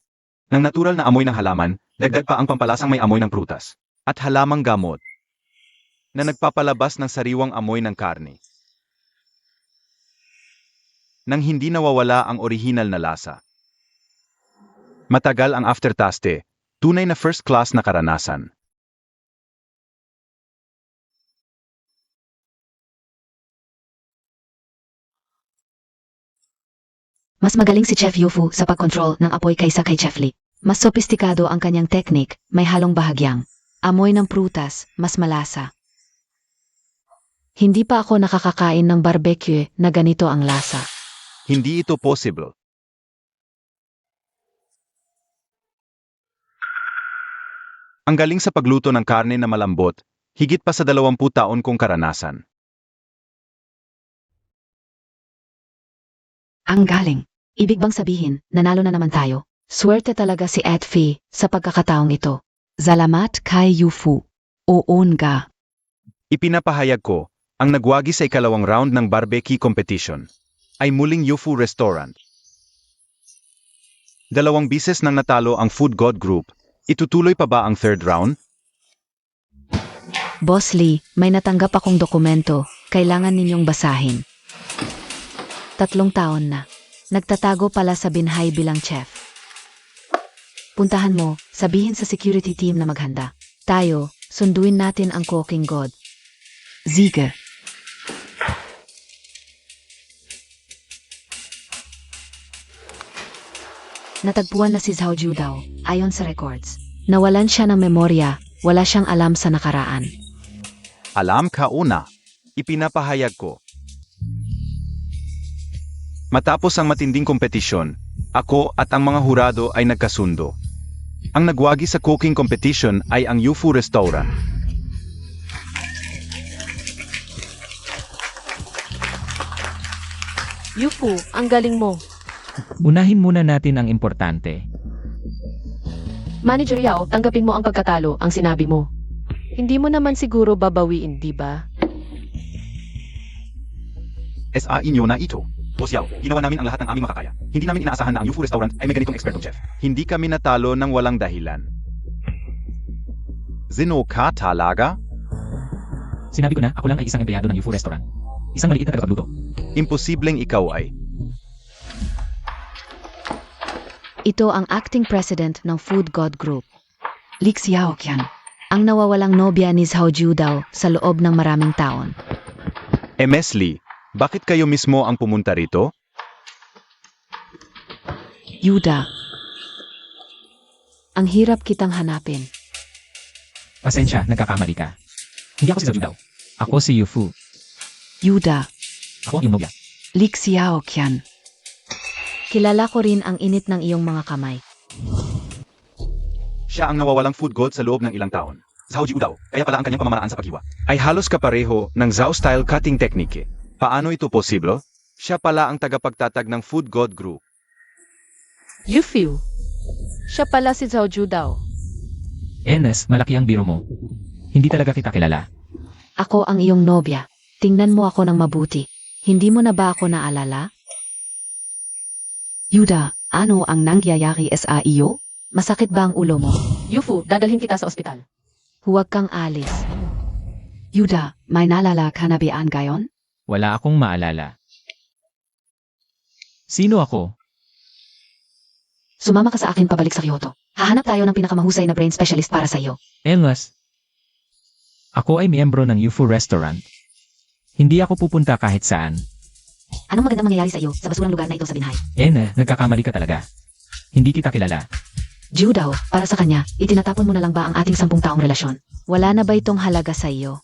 ng natural na amoy ng halaman, dagdag pa ang pampalasang may amoy ng prutas at halamang gamot na nagpapalabas ng sariwang amoy ng karne. Nang hindi nawawala ang orihinal na lasa. Matagal ang aftertaste, tunay na first class na karanasan. Mas magaling si Chef Yufu sa pagkontrol ng apoy kaysa kay Chef Lee. Mas sopistikado ang kanyang technique, may halong bahagyang. Amoy ng prutas, mas malasa. Hindi pa ako nakakakain ng barbecue na ganito ang lasa. Hindi ito possible. Ang galing sa pagluto ng karne na malambot, higit pa sa 20 taon kong karanasan. Ang galing. Ibig bang sabihin, nanalo na naman tayo? Swerte talaga si Edfi sa pagkakataong ito. Salamat kay Yufu. Oon ga. Ipinapahayag ko, ang nagwagi sa ikalawang round ng barbecue competition ay muling UFO Restaurant. 2 bises nang natalo ang Food God Group. Itutuloy pa ba ang third round? Boss Lee, may natanggap akong dokumento. Kailangan ninyong basahin. 3 taon na. Nagtatago pala sa binhay bilang chef. Puntahan mo, sabihin sa security team na maghanda. Tayo, sunduin natin ang cooking god. Ziege. Natagpuan na si Zhao Judao, ayon sa records. Nawalan siya ng memorya, wala siyang alam sa nakaraan. Alam ka una. Ipinapahayag ko. Matapos ang matinding kompetisyon, ako at ang mga hurado ay nagkasundo. Ang nagwagi sa cooking competition ay ang UFO Restaurant. Yufu, ang galing mo. unahin muna natin ang importante. Manager Yao, tanggapin mo ang pagkatalo, ang sinabi mo. Hindi mo naman siguro babawiin, di ba? Sa inyo na ito. Boss Yao, ginawa namin ang lahat ng aming makakaya. Hindi namin inaasahan na ang UFO Restaurant ay may ganitong ekspertong chef. Hindi kami natalo ng walang dahilan. Zino ka talaga? Sinabi ko na, ako lang ay isang empleyado ng UFO Restaurant. Isang maliit na tagapagluto. Imposibleng ikaw ay. Ito ang acting president ng Food God Group. Lee Xiaoqian, ang nawawalang nobya ni Zhao Judao sa loob ng maraming taon. MS Lee, bakit kayo mismo ang pumunta rito? Yuda, ang hirap kitang hanapin. Pasensya, nagkakamali ka. Hindi ako si Zhao Daw. Ako si Yufu. Yuda, Ako ang iyong nobya. Li Xiao Qian. Kilala ko rin ang init ng iyong mga kamay. Siya ang nawawalang food god sa loob ng ilang taon. Zhao Jiu daw, kaya pala ang kanyang pamamaraan sa paghiwa ay halos kapareho ng Zhao-style cutting technique. Paano ito posible? Siya pala ang tagapagtatag ng food god group. Yufu. Siya pala si Zhao Daw. Enes, malaki ang biro mo. Hindi talaga kita kilala. Ako ang iyong nobya. Tingnan mo ako ng mabuti. Hindi mo na ba ako naalala? Yuda, ano ang nangyayari sa iyo? Masakit ba ang ulo mo? Yufu, dadalhin kita sa ospital. Huwag kang alis. Yuda, may nalala ka na biyaan gayon? Wala akong maalala. Sino ako? Sumama ka sa akin pabalik sa Kyoto. Hahanap tayo ng pinakamahusay na brain specialist para sa iyo. Enes. Ako ay miyembro ng UFO Restaurant. Hindi ako pupunta kahit saan. Anong magandang mangyayari sa iyo sa basurang lugar na ito sa Binhay? Nagkakamali ka talaga. Hindi kita kilala. Jiu daw, para sa kanya, itinatapon mo na lang ba ang ating 10 taong relasyon? Wala na ba itong halaga sa iyo?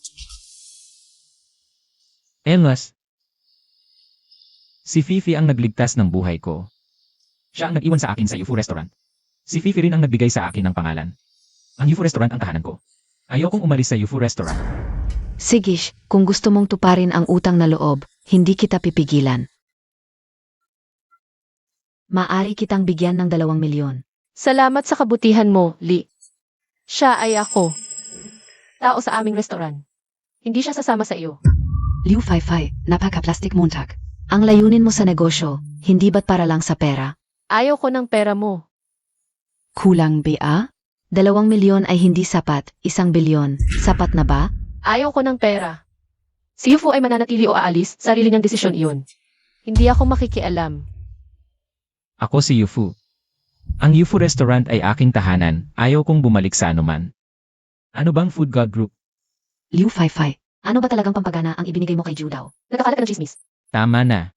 Enes. Si Fifi ang nagligtas ng buhay ko. Siya ang nag-iwan sa akin sa UFO Restaurant. Si Fifi rin ang nagbigay sa akin ng pangalan. Ang UFO Restaurant ang tahanan ko. Ayokong umalis sa UFO Restaurant. Sigish, kung gusto mong tuparin ang utang na loob, hindi kita pipigilan. Maari kitang bigyan ng 2 milyon. Salamat sa kabutihan mo, Li. Siya ay ako. Tao sa aming restaurant. Hindi siya sasama sa iyo. Liu Fai Fai, napaka-plastic Montag. Ang layunin mo sa negosyo, hindi ba't para lang sa pera? Ayaw ko ng pera mo. Kulang ba? 2 milyon ay hindi sapat, 1 bilyon. Sapat na ba? Ayaw ko ng pera. Si Yufu ay mananatili o aalis, sarili niyang desisyon iyon. Hindi ako makikialam. Ako si Yufu. Ang UFO Restaurant ay aking tahanan. Ayaw kong bumalik sa anuman. Ano bang food god group? Liu Fai Fai, ano ba talagang pampagana ang ibinigay mo kay Jiu daw? Nagkakalat ka ng chismis. Tama na.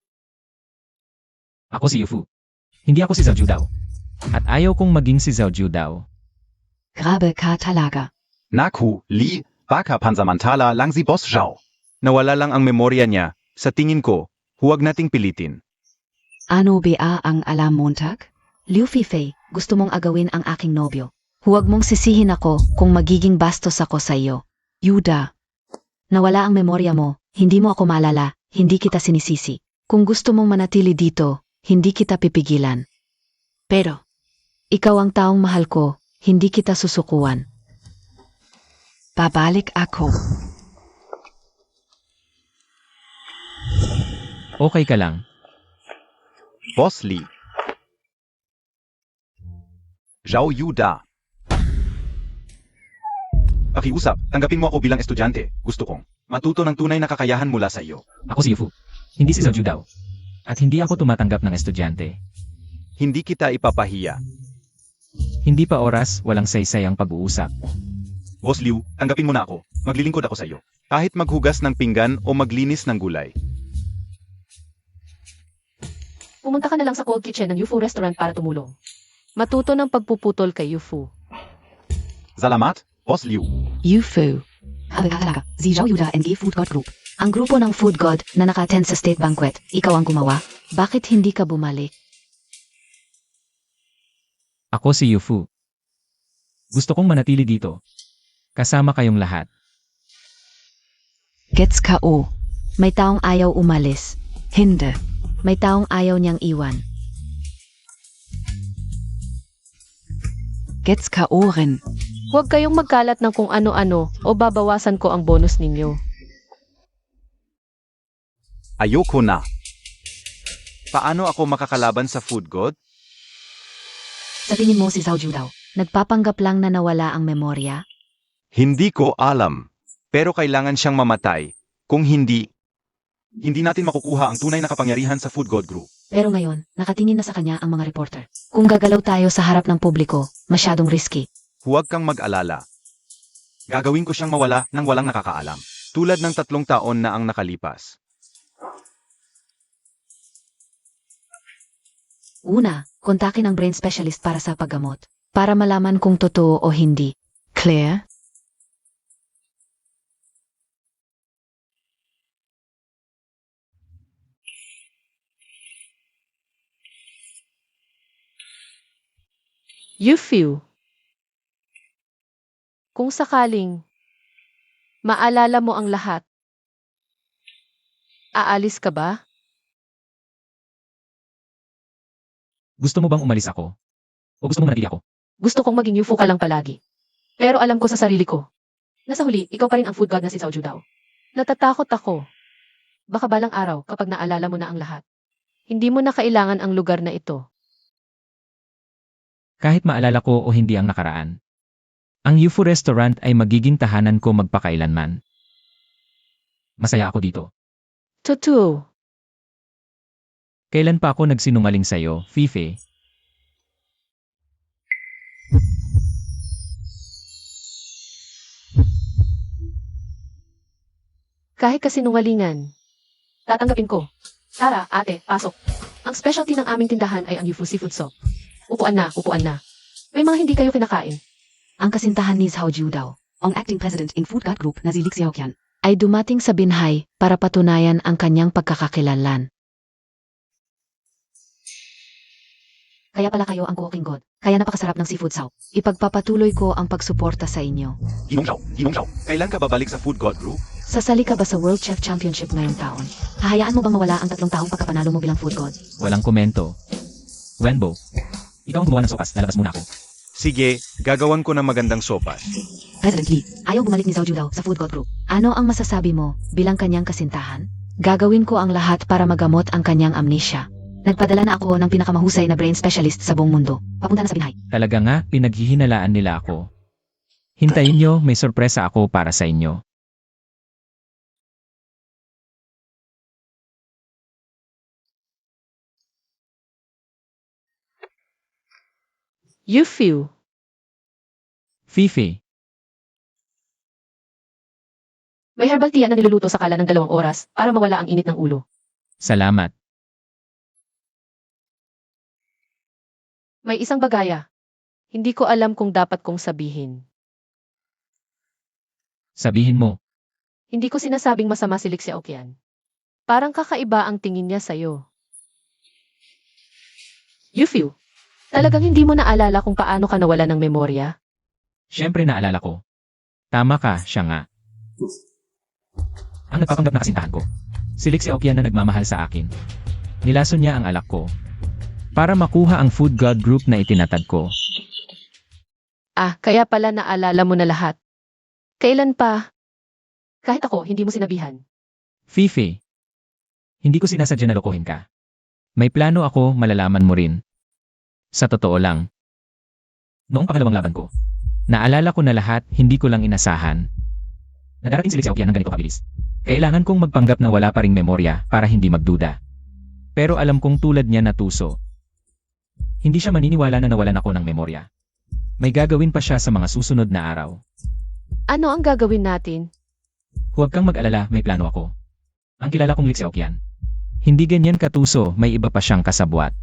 Ako si Yufu. Hindi ako si Zhao Daw. At ayaw kong maging si Zhao Daw. Grabe ka talaga. Naku, Li, baka pansamantala lang si Boss Zhao. Nawala lang ang memorya niya. Sa tingin ko, huwag nating pilitin. Ano ba ang alam Montag? Liu Fifei, gusto mong agawin ang aking nobyo. Huwag mong sisihin ako kung magiging bastos ako sa iyo. Yuda, nawala ang memorya mo, hindi mo ako maalala, hindi kita sinisisi. Kung gusto mong manatili dito, hindi kita pipigilan. Pero, ikaw ang taong mahal ko, hindi kita susukuan. Babalik ako. Okay ka lang. Boss Li. Zhao Yuda. Pakiusap, tanggapin mo ako bilang estudyante. Gusto kong matuto ng tunay na kakayahan mula sa iyo. Ako si Yufu. Hindi si Zhao Daw. At hindi ako tumatanggap ng estudyante. Hindi kita ipapahiya. Hindi pa oras, walang saysay ang pag-uusap. Boss Liu, tanggapin mo na ako. Maglilingkod ako sa iyo. Kahit maghugas ng pinggan o maglinis ng gulay. Pumunta ka na lang sa cold kitchen ng Yufu Restaurant para tumulong. Matuto ng pagpuputol kay Yufu. Salamat, Boss Liu. Yufu. Habag-halaga, si Zhao Yuda and Gay Food God Group. Ang grupo ng Food God na naka-attend sa state banquet, ikaw ang gumawa. Bakit hindi ka bumalik? Ako si Yufu. Gusto kong manatili dito. Kasama kayong lahat. Gets ka o. May taong ayaw umalis. Hindi. May taong ayaw niyang iwan. Gets ka o rin. Huwag kayong magkalat ng kung ano-ano o babawasan ko ang bonus ninyo. Ayoko na. Paano ako makakalaban sa food god? Sa tingin mo si Zhao Ju daw, nagpapanggap lang na nawala ang memorya? Hindi ko alam. Pero kailangan siyang mamatay. Kung hindi natin makukuha ang tunay na kapangyarihan sa food god group. Pero ngayon, nakatingin na sa kanya ang mga reporter. Kung gagalaw tayo sa harap ng publiko, masyadong risky. Huwag kang mag-alala. Gagawin ko siyang mawala nang walang nakakaalam. Tulad ng 3 taon na ang nakalipas. Una, kontakin ang brain specialist para sa paggamot. Para malaman kung totoo o hindi. Claire? Yufu. Kung sakaling maalala mo ang lahat, aalis ka ba? Gusto mo bang umalis ako? O gusto mo manatili ako? Gusto kong maging Yufu ka lang palagi. Pero alam ko sa sarili ko, na sa huli, ikaw pa rin ang food god na si Zhao Judao. Natatakot ako. Baka balang araw, kapag naalala mo na ang lahat, hindi mo na kailangan ang lugar na ito. Kahit maalala ko o hindi ang nakaraan. Ang UFO restaurant ay magiging tahanan ko magpakailanman. Masaya ako dito. Totoo. Kailan pa ako nagsinungaling sa'yo, Fife? Kahit kasinungalingan, tatanggapin ko. Tara, ate, pasok. Ang specialty ng aming tindahan ay ang Yufu Seafood Soup. Upuan na, upuan na. May mga hindi kayo kinakain. Ang kasintahan ni Zhao Judao, ang acting president in Food God Group na si Lik Xiaoqian, ay dumating sa binhay para patunayan ang kanyang pagkakakilanlan. Kaya pala kayo ang cooking god. Kaya napakasarap ng seafood soup. Ipagpapatuloy ko ang pagsuporta sa inyo. Ginong Zhao, kailan ka babalik sa Food God Group? Sasali ka ba sa World Chef Championship ngayong taon? Hahayaan mo bang mawala ang 3 taong pagkapanalo mo bilang food god? Walang komento. Wenbo, ikaw ang gumawa ng sopas, lalabas muna ako. Sige, gagawan ko ng magandang sopas. President Lee, ayaw bumalik ni Zhao Judao sa Food God Group. Ano ang masasabi mo bilang kanyang kasintahan? Gagawin ko ang lahat para magamot ang kanyang amnesia. Nagpadala na ako ng pinakamahusay na brain specialist sa buong mundo. Papunta na sa binhay. Talaga nga, pinaghihinalaan nila ako. Hintayin nyo, may sorpresa ako para sa inyo. Yufu. Fife, May herbal tea na niluluto sa kala ng 2 oras para mawala ang init ng ulo. salamat. May isang bagaya. Hindi ko alam kung dapat kong sabihin. Sabihin mo, Hindi ko sinasabing masama si Lik Xiaoqian. Parang kakaiba ang tingin niya sa'yo. Yufu, talagang hindi mo naalala kung paano ka nawala ng memorya? syempre naalala ko. Tama ka, siya nga. Ang nagpapanggap na kasintahan ko. Si Lik Xiaoqian na nagmamahal sa akin. Nilason niya ang alak ko. Para makuha ang Food God Group na itinatad ko. Ah, kaya pala naalala mo na lahat. Kailan pa? Kahit ako, hindi mo sinabihan. Fife, hindi ko sinasadya na lokohin ka. May plano ako, malalaman mo rin. Sa totoo lang. Noong pangalawang laban ko, naalala ko na lahat, hindi ko lang inasahan. Nadarating si Lik Xiaoqian ng ganito kabilis. Kailangan kong magpanggap na wala pa ring memorya para hindi magduda. Pero alam kong tulad niya natuso. Hindi siya maniniwala na nawalan ako ng memorya. May gagawin pa siya sa mga susunod na araw. Ano ang gagawin natin? Huwag kang mag-alala, may plano ako. Ang kilala kong Lik Xiaoqian. Hindi ganyan katuso, may iba pa siyang kasabwat.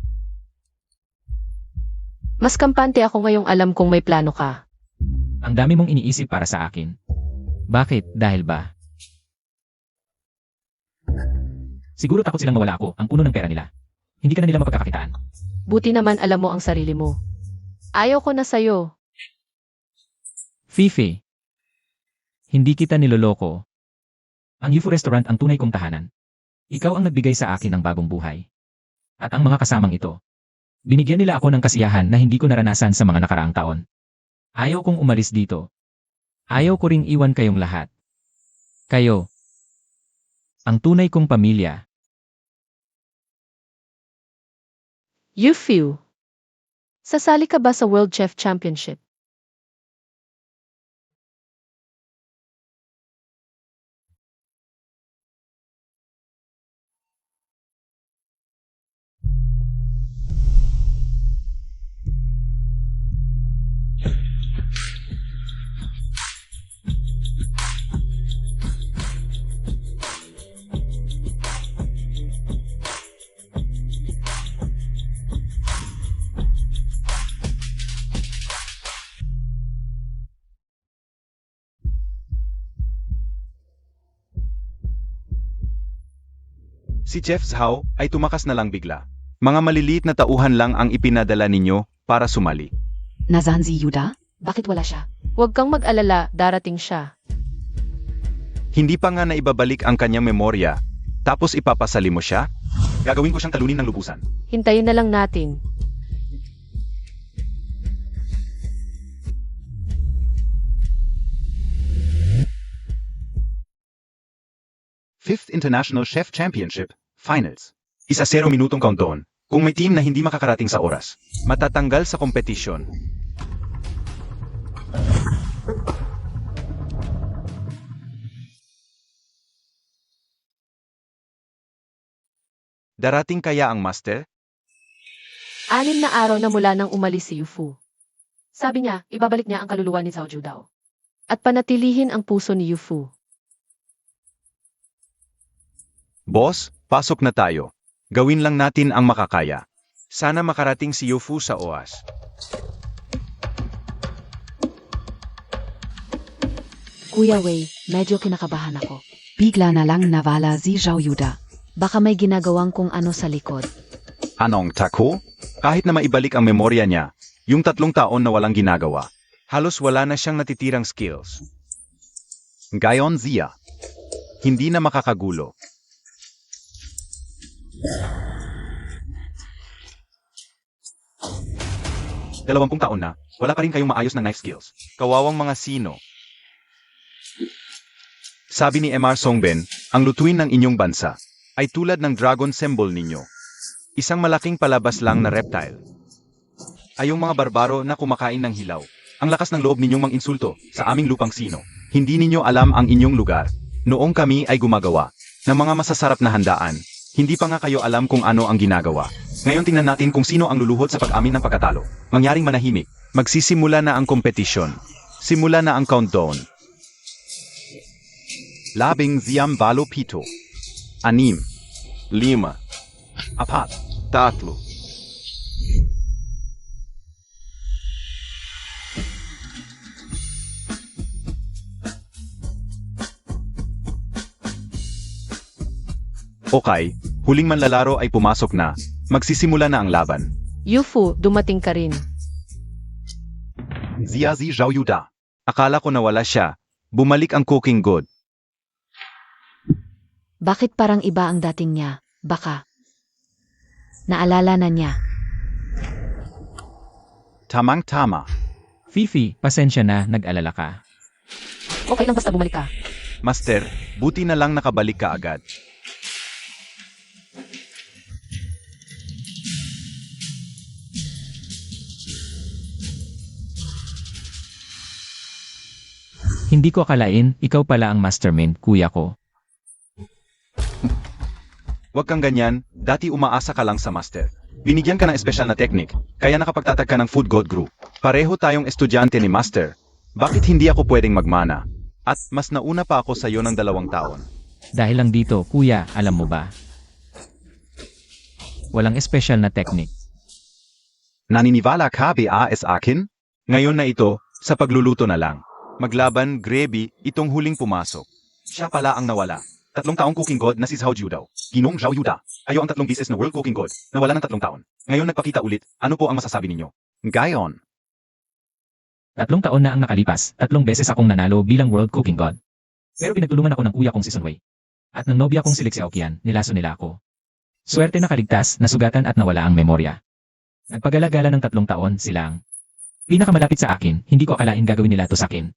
Mas kampante ako ngayong alam kong may plano ka. Ang dami mong iniisip para sa akin. Bakit? Dahil ba? Siguro takot silang mawala ako, ang puno ng pera nila. Hindi ka na nila mapagkakakitaan. Buti naman alam mo ang sarili mo. Ayaw ko na sa'yo. Fife, hindi kita niloloko. Ang UFO restaurant ang tunay kong tahanan. Ikaw ang nagbigay sa akin ng bagong buhay. At ang mga kasamang ito. Binigyan nila ako ng kasiyahan na hindi ko naranasan sa mga nakaraang taon. Ayaw kong umalis dito. Ayaw ko ring iwan kayong lahat. Kayo. Ang tunay kong pamilya. Yufu, sasali ka ba sa World Chef Championship? Si Chef Zhao ay tumakas na lang bigla. Mga maliliit na tauhan lang ang ipinadala ninyo para sumali. Nasaan si Yuda? Bakit wala siya? Huwag kang mag-alala, darating siya. Hindi pa nga naibabalik ang kanyang memorya, tapos ipapasali mo siya? Gagawin ko siyang talunin ng lubusan. Hintayin na lang natin. Fifth International Chef Championship, Finals. 1-0 minutong countdown. Kung may team na hindi makakarating sa oras, matatanggal sa kompetisyon. Darating kaya ang master? 6 na araw na mula nang umalis si Yufu. Sabi niya, ibabalik niya ang kaluluwa ni Zhao Ju daw. At panatilihin ang puso ni Yufu. Boss, pasok na tayo. Gawin lang natin ang makakaya. Sana makarating si Yufu sa OAS. Kuya Wei, medyo kinakabahan ako. Bigla na lang nawala si Zhao Yuda. Baka may ginagawang kung ano sa likod. Anong tako? Kahit na maibalik ang memorya niya, yung 3 taon na walang ginagawa, halos wala na siyang natitirang skills. Gayon Zia, hindi na makakagulo. Dalawampung taon na, wala pa rin kayong maayos na knife skills. Kawawang mga sino. Sabi ni MR Songben, ang lutuin ng inyong bansa ay tulad ng dragon symbol ninyo. Isang malaking palabas lang na reptile. Ay yung mga barbaro na kumakain ng hilaw. Ang lakas ng loob ninyong mang-insulto sa aming lupang sino. Hindi ninyo alam ang inyong lugar. Noong kami ay gumagawa ng mga masasarap na handaan, hindi pa nga kayo alam kung ano ang ginagawa. Ngayon tingnan natin kung sino ang luluhod sa pag-amin ng pagkatalo. Mangyaring manahimik. Magsisimula na ang kompetisyon. Simula na ang countdown. 10 balo pito. 6, 5, 4, 3. Okay, huling manlalaro ay pumasok na. Magsisimula na ang laban. Yufu, dumating ka rin. Ziazi Zhao Yuda. Akala ko nawala siya. Bumalik ang cooking good. Bakit parang iba ang dating niya? Baka. Naalala na niya. Tamang-tama. Fifi, pasensya na, nag-alala ka. Okay lang basta bumalik ka. Master, buti na lang nakabalik ka agad. Hindi ko akalain, ikaw pala ang mastermind, kuya ko. Huwag kang ganyan, dati umaasa ka lang sa master. Binigyan ka ng espesyal na teknik, kaya nakapagtatag ka ng food god group. Pareho tayong estudyante ni master. Bakit hindi ako pwedeng magmana? At mas nauna pa ako sa iyo ng 2 taon. Dahil lang dito, kuya, alam mo ba? Walang espesyal na technique. Naniniwala ka ba sa akin? Ngayon na ito, sa pagluluto na lang. Maglaban, Grebi, itong huling pumasok. Siya pala ang nawala. 3 taong cooking god na si Zhao Ju daw. Ginong Zhao Yuda. Ayo ang 3 bisis na world cooking god. Nawala ng 3 taon. Ngayon nagpakita ulit. Ano po ang masasabi ninyo? Gayon. 3 taon na ang nakalipas, 3 beses akong nanalo bilang world cooking god. Pero pinagtulungan ako ng kuya kong si Sun Wei. At ng nobya kong si Lexi Aokian, nilaso nila ako. Swerte na kaligtas, nasugatan at nawala ang memorya. Nagpagalagala ng 3 taon silang. Pinakamalapit sa akin, hindi ko akalain gagawin nila to sa akin.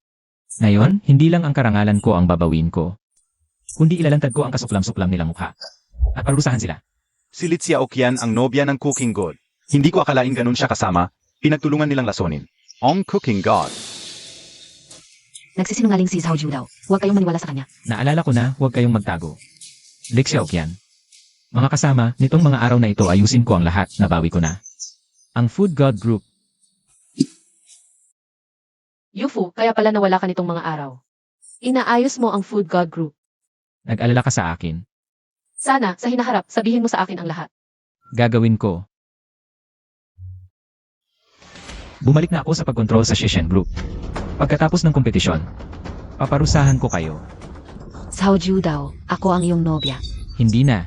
Ngayon, hindi lang ang karangalan ko ang babawin ko, kundi ilalantad ko ang kasuklam-suklam nilang mukha. At parusahan sila. Si Lexi Aokian ang nobya ng cooking god. Hindi ko akalain ganun siya kasama. Pinagtulungan nilang lasonin. Ang cooking god. Nagsisinungaling si Zhao Ju daw. Huwag kayong maniwala sa kanya. Naalala ko na, huwag kayong magtago. Lexi Aokian. Mga kasama, nitong mga araw na ito ayusin ko ang lahat, nabawi ko na. Ang Food God Group. Yufu, kaya pala nawala ka nitong mga araw. Inaayos mo ang Food God Group. Nag-alala ka sa akin. Sana, sa hinaharap, sabihin mo sa akin ang lahat. Gagawin ko. Bumalik na ako sa pagkontrol sa Shishen Group. Pagkatapos ng kompetisyon, paparusahan ko kayo. Zhao Ju daw, ako ang iyong nobya. Hindi na.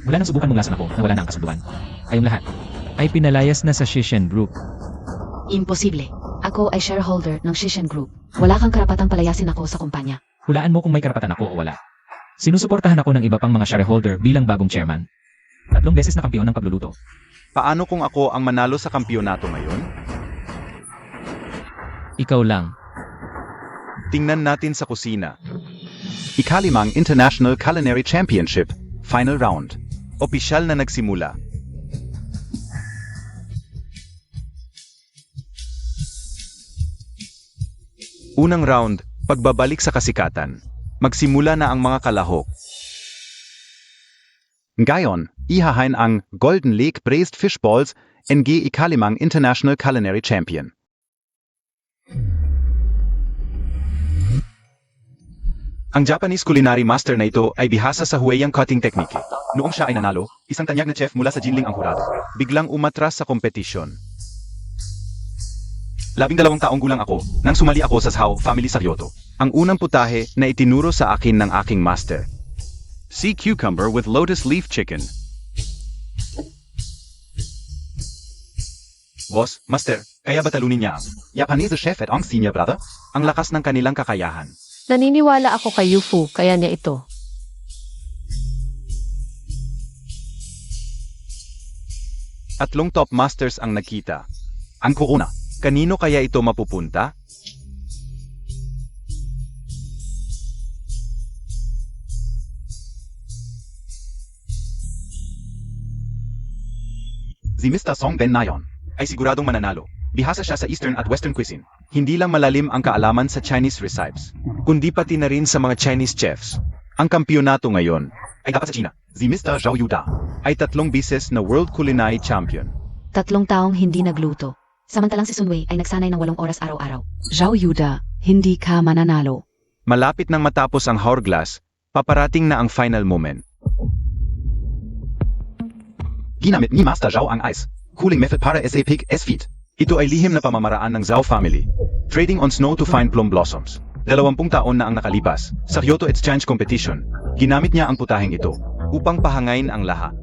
Mula nang subukan mong lason ako na wala na ang kasunduan, kayong lahat ay pinalayas na sa Shishen Group. Imposible. Ako ay shareholder ng Shishan Group. Wala kang karapatang palayasin ako sa kumpanya. Hulaan mo kung may karapatan ako o wala. Sinusuportahan ako ng iba pang mga shareholder bilang bagong chairman. 3 beses na kampiyon ng pagluluto. Paano kung ako ang manalo sa kampyonato ngayon? Ikaw lang. Tingnan natin sa kusina. Ikalimang International Culinary Championship, Final Round. Opisyal na nagsimula. Unang round, pagbabalik sa kasikatan. Magsimula na ang mga kalahok. Ngayon, ihahain ang Golden Lake Braised Fish Balls NG Ikalimang International Culinary Champion. Ang Japanese culinary master na ito ay bihasa sa huweyang cutting technique. Noong siya ay nanalo, isang tanyag na chef mula sa Jinling ang hurado. Biglang umatras sa kompetisyon. 12 taong gulang ako nang sumali ako sa Zhao Family sa Kyoto. Ang unang putahe na itinuro sa akin ng aking master. Sea cucumber with lotus leaf chicken. Boss, master, kaya ba talunin niya ang Japanese chef at ang senior brother? Ang lakas ng kanilang kakayahan. Naniniwala ako kay Yufu, kaya niya ito. Tatlong top masters ang nakita. Ang corona. Kanino kaya ito mapupunta? Si Mr. Song Ben Nayon ay siguradong mananalo. Bihasa siya sa Eastern at Western cuisine. Hindi lang malalim ang kaalaman sa Chinese recipes, kundi pati na rin sa mga Chinese chefs. Ang kampyonato ngayon ay dapat sa China. Si Mr. Zhao Yuda ay 3 beses na World Culinary Champion. 3 taong hindi nagluto. Samantalang si Sunwei ay nagsanay ng 8 oras araw-araw. Zhao Yuda, hindi ka mananalo. Malapit nang matapos ang hourglass, paparating na ang final moment. Ginamit ni Master Zhao ang ice cooling method para sa pig S-feet. Ito ay lihim na pamamaraan ng Zhao family. Trading on snow to find plum blossoms. 20 taon na ang nakalipas. Sa Kyoto Exchange Competition, ginamit niya ang putaheng ito upang pahangain ang lahat.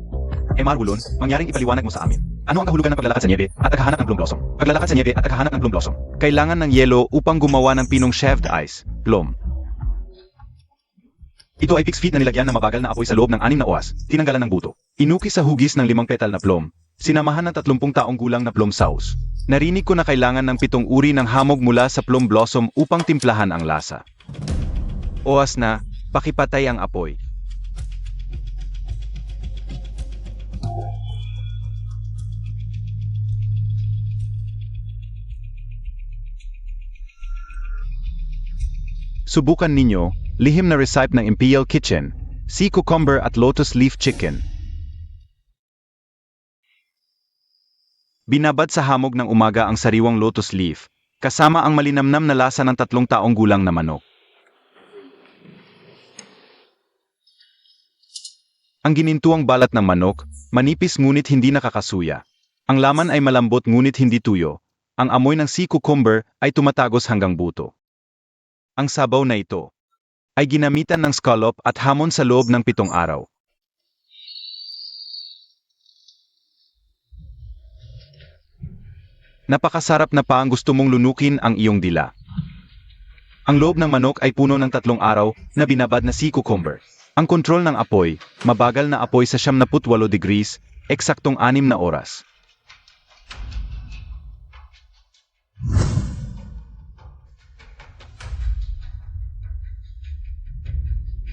Marulon, mangyaring ipaliwanag mo sa amin. Ano ang kahulugan ng paglalakad sa niebe at paghahanap ng plum blossom? Paglalakad sa niebe at paghahanap ng plum blossom. Kailangan ng yelo upang gumawa ng pinong shaved ice, plum. Ito ay pig's feet na nilagyan ng mabagal na apoy sa loob ng 6 na oras, tinanggalan ng buto. Inuki sa hugis ng 5 petal na plum, sinamahan ng 30 taong gulang na plum sauce. Narinig ko na kailangan ng 7 uri ng hamog mula sa plum blossom upang timplahan ang lasa. Oras na, pakipatay ang apoy. Subukan ninyo, lihim na recipe ng Imperial Kitchen, sea cucumber at lotus leaf chicken. Binabad sa hamog ng umaga ang sariwang lotus leaf, kasama ang malinamnam na lasa ng 3 taong gulang na manok. Ang ginintuang balat ng manok, manipis ngunit hindi nakakasuya. Ang laman ay malambot ngunit hindi tuyo. Ang amoy ng sea cucumber ay tumatagos hanggang buto. Ang sabaw na ito ay ginamitan ng scallop at hamon sa loob ng 7 araw. Napakasarap na pa ang gusto mong lunukin ang iyong dila. Ang loob ng manok ay puno ng 3 araw na binabad na sea cucumber. Ang kontrol ng apoy, mabagal na apoy sa 78 degrees, eksaktong 6 na oras.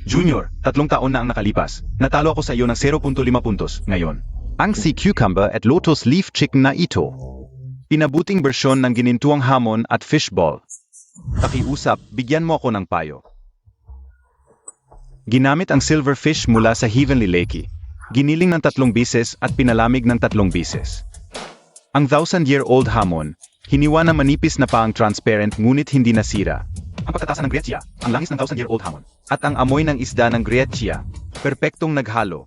Junior, 3 taon na ang nakalipas. Natalo ako sa iyo ng 0.5 puntos ngayon. Ang sea cucumber at lotus leaf chicken na ito. Pinabuting bersyon ng ginintuang hamon at fishball. Pakiusap, bigyan mo ako ng payo. Ginamit ang silverfish mula sa Heavenly Lake. Giniling ng 3 bises at pinalamig ng 3 bises. Ang 1,000-year-old hamon, hiniwa na manipis na pa ang transparent ngunit hindi nasira. Ang pagkatasa ng Grecia, ang langis ng 1,000-year-old hamon, at ang amoy ng isda ng Grecia, perpektong naghalo.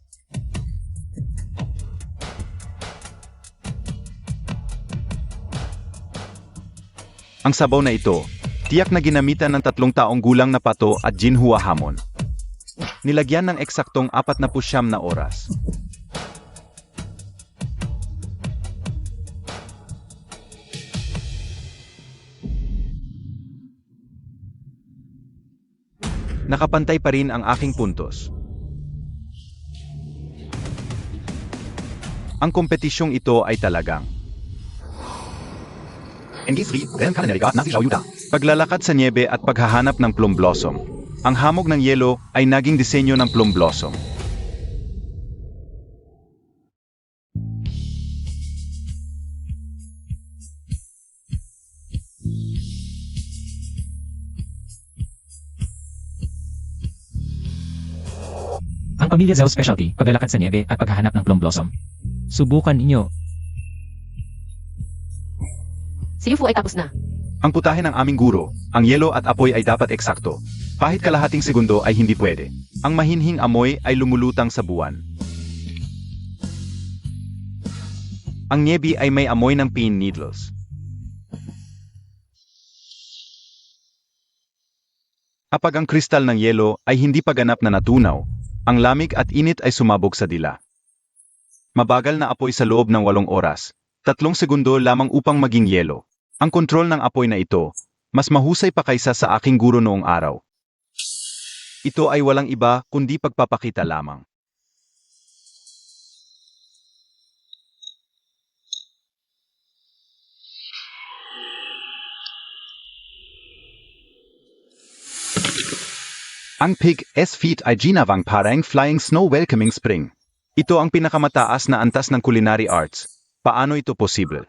Ang sabaw na ito, tiyak na ginamitan ng 3 taong gulang na pato at Jinhua hamon. Nilagyan ng eksaktong 49 na oras. Nakapantay pa rin ang aking puntos. Ang kompetisyong ito ay talagang paglalakad sa niebe at paghahanap ng plum blossom. Ang hamog ng yelo ay naging disenyo ng plum blossom. Ang pamilya Zhao specialty, paglalakad sa niebe at paghahanap ng plum blossom. Subukan inyo. Si Yufu ay tapos na. Ang putahe ng aming guro, ang yelo at apoy ay dapat eksakto. Kahit kalahating segundo ay hindi pwede. Ang mahinhing amoy ay lumulutang sa buwan. Ang niebe ay may amoy ng pine needles. Kapag ang kristal ng yelo ay hindi pa ganap na natunaw, ang lamig at init ay sumabog sa dila. Mabagal na apoy sa loob ng 8 oras, 3 segundo lamang upang maging yelo. Ang kontrol ng apoy na ito, mas mahusay pa kaysa sa aking guro noong araw. Ito ay walang iba kundi pagpapakita lamang. Ang Pig S feet ay ginawang parang flying snow welcoming spring. Ito ang pinakamataas na antas ng culinary arts. Paano ito posible?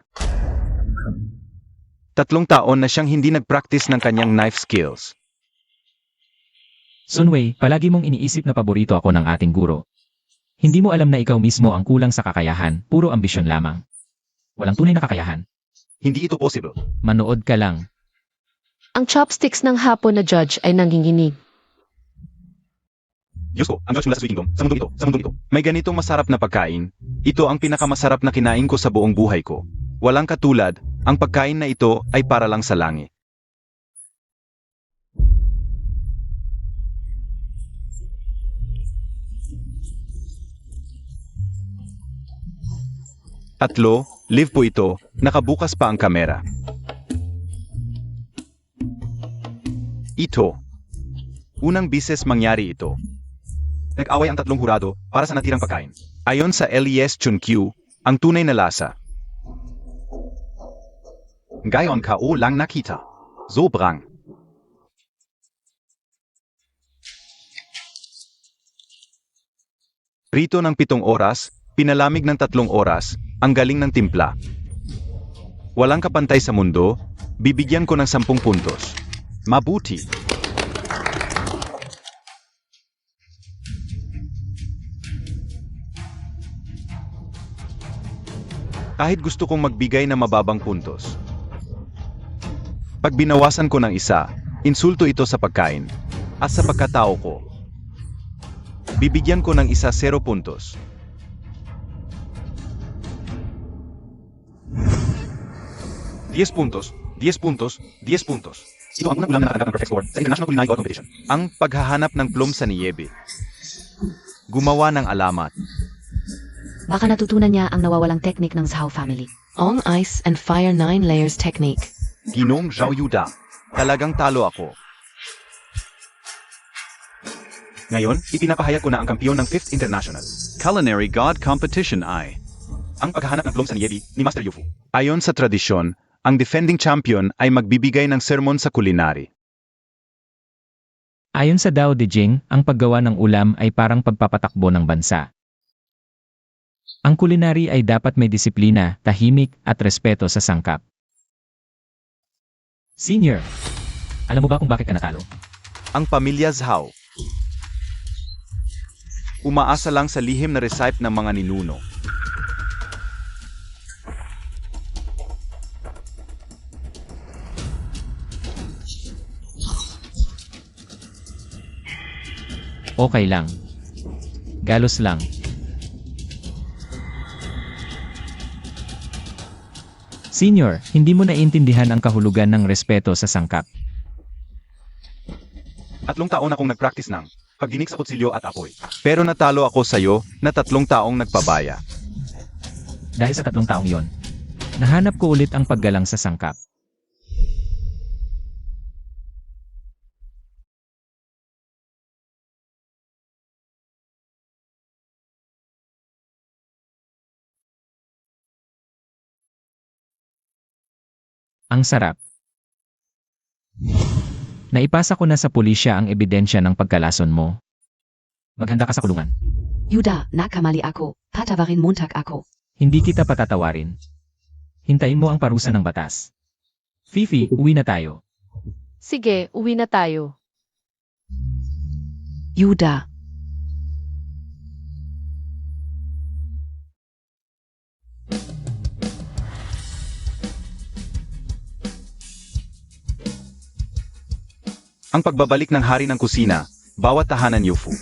3 taon na siyang hindi nag-practice ng kanyang knife skills. Sunway, palagi mong iniisip na paborito ako ng ating guro. Hindi mo alam na ikaw mismo ang kulang sa kakayahan, puro ambisyon lamang. Walang tunay na kakayahan. Hindi ito possible. Manood ka lang. Ang chopsticks ng hapon na judge ay nanginginig. Diyos ko, ang Diyos mula sa Kingdom, sa mundong ito. May ganitong masarap na pagkain. Ito ang pinakamasarap na kinain ko sa buong buhay ko. Walang katulad, ang pagkain na ito ay para lang sa langit. Tatlo, live po ito, nakabukas pa ang kamera. Ito. Unang bises mangyari ito. Nag-away ang 3 hurado para sa natirang pagkain. Ayon sa Les Chun-Kyu, ang tunay na lasa. Gayon ka o lang nakita. Sobrang. Prito ng 7 oras, pinalamig ng 3 oras, ang galing ng timpla. Walang kapantay sa mundo, bibigyan ko ng 10 puntos. Mabuti. Kahit gusto kong magbigay ng mababang puntos. Pag binawasan ko ng isa, insulto ito sa pagkain. At sa pagkatao ko, bibigyan ko ng isa 0 puntos. Diez puntos, 10 puntos, 10 puntos. Ito ang unang ulam na nakatanggap ng perfect score sa International Culinary God Competition. Ang paghahanap ng plum sa niebe. Gumawa ng alamat. Baka natutunan niya ang nawawalang teknik ng Zhao family. On ice and fire 9 layers technique. Ginong Zhao Yuda. Talagang talo ako. Ngayon, ipinapahayag ko na ang kampiyon ng 5th International. Culinary God Competition I. Ang paghahanap ng plum sa niebe ni Master Yufu. Ayon sa tradisyon, ang defending champion ay magbibigay ng sermon sa kulinary. Ayon sa Dao De Jing, ang paggawa ng ulam ay parang pagpapatakbo ng bansa. Ang kulinary ay dapat may disiplina, tahimik, at respeto sa sangkap. Senior, alam mo ba kung bakit ka natalo? Ang pamilya Zhao. Umaasa lang sa lihim na recipe ng mga ninuno. Okay lang. Galos lang. Senior, hindi mo naiintindihan ang kahulugan ng respeto sa sangkap. 3 taon akong nag-practice ng pagdinig sa kutsilyo at apoy. Pero natalo ako sa'yo na 3 taong nagpabaya. Dahil sa 3 taong yon, nahanap ko ulit ang paggalang sa sangkap. Ang sarap. Naipasa ko na sa pulisya ang ebidensya ng pagkalason mo. Maghanda ka sa kulungan. Yuda, nakamali ako. Patawarin Montag ako. Hindi kita patatawarin. Hintayin mo ang parusa ng batas. Fifi, uwi na tayo. Sige, uwi na tayo. Yuda. Ang pagbabalik ng hari ng kusina, bawat tahanan Yufu.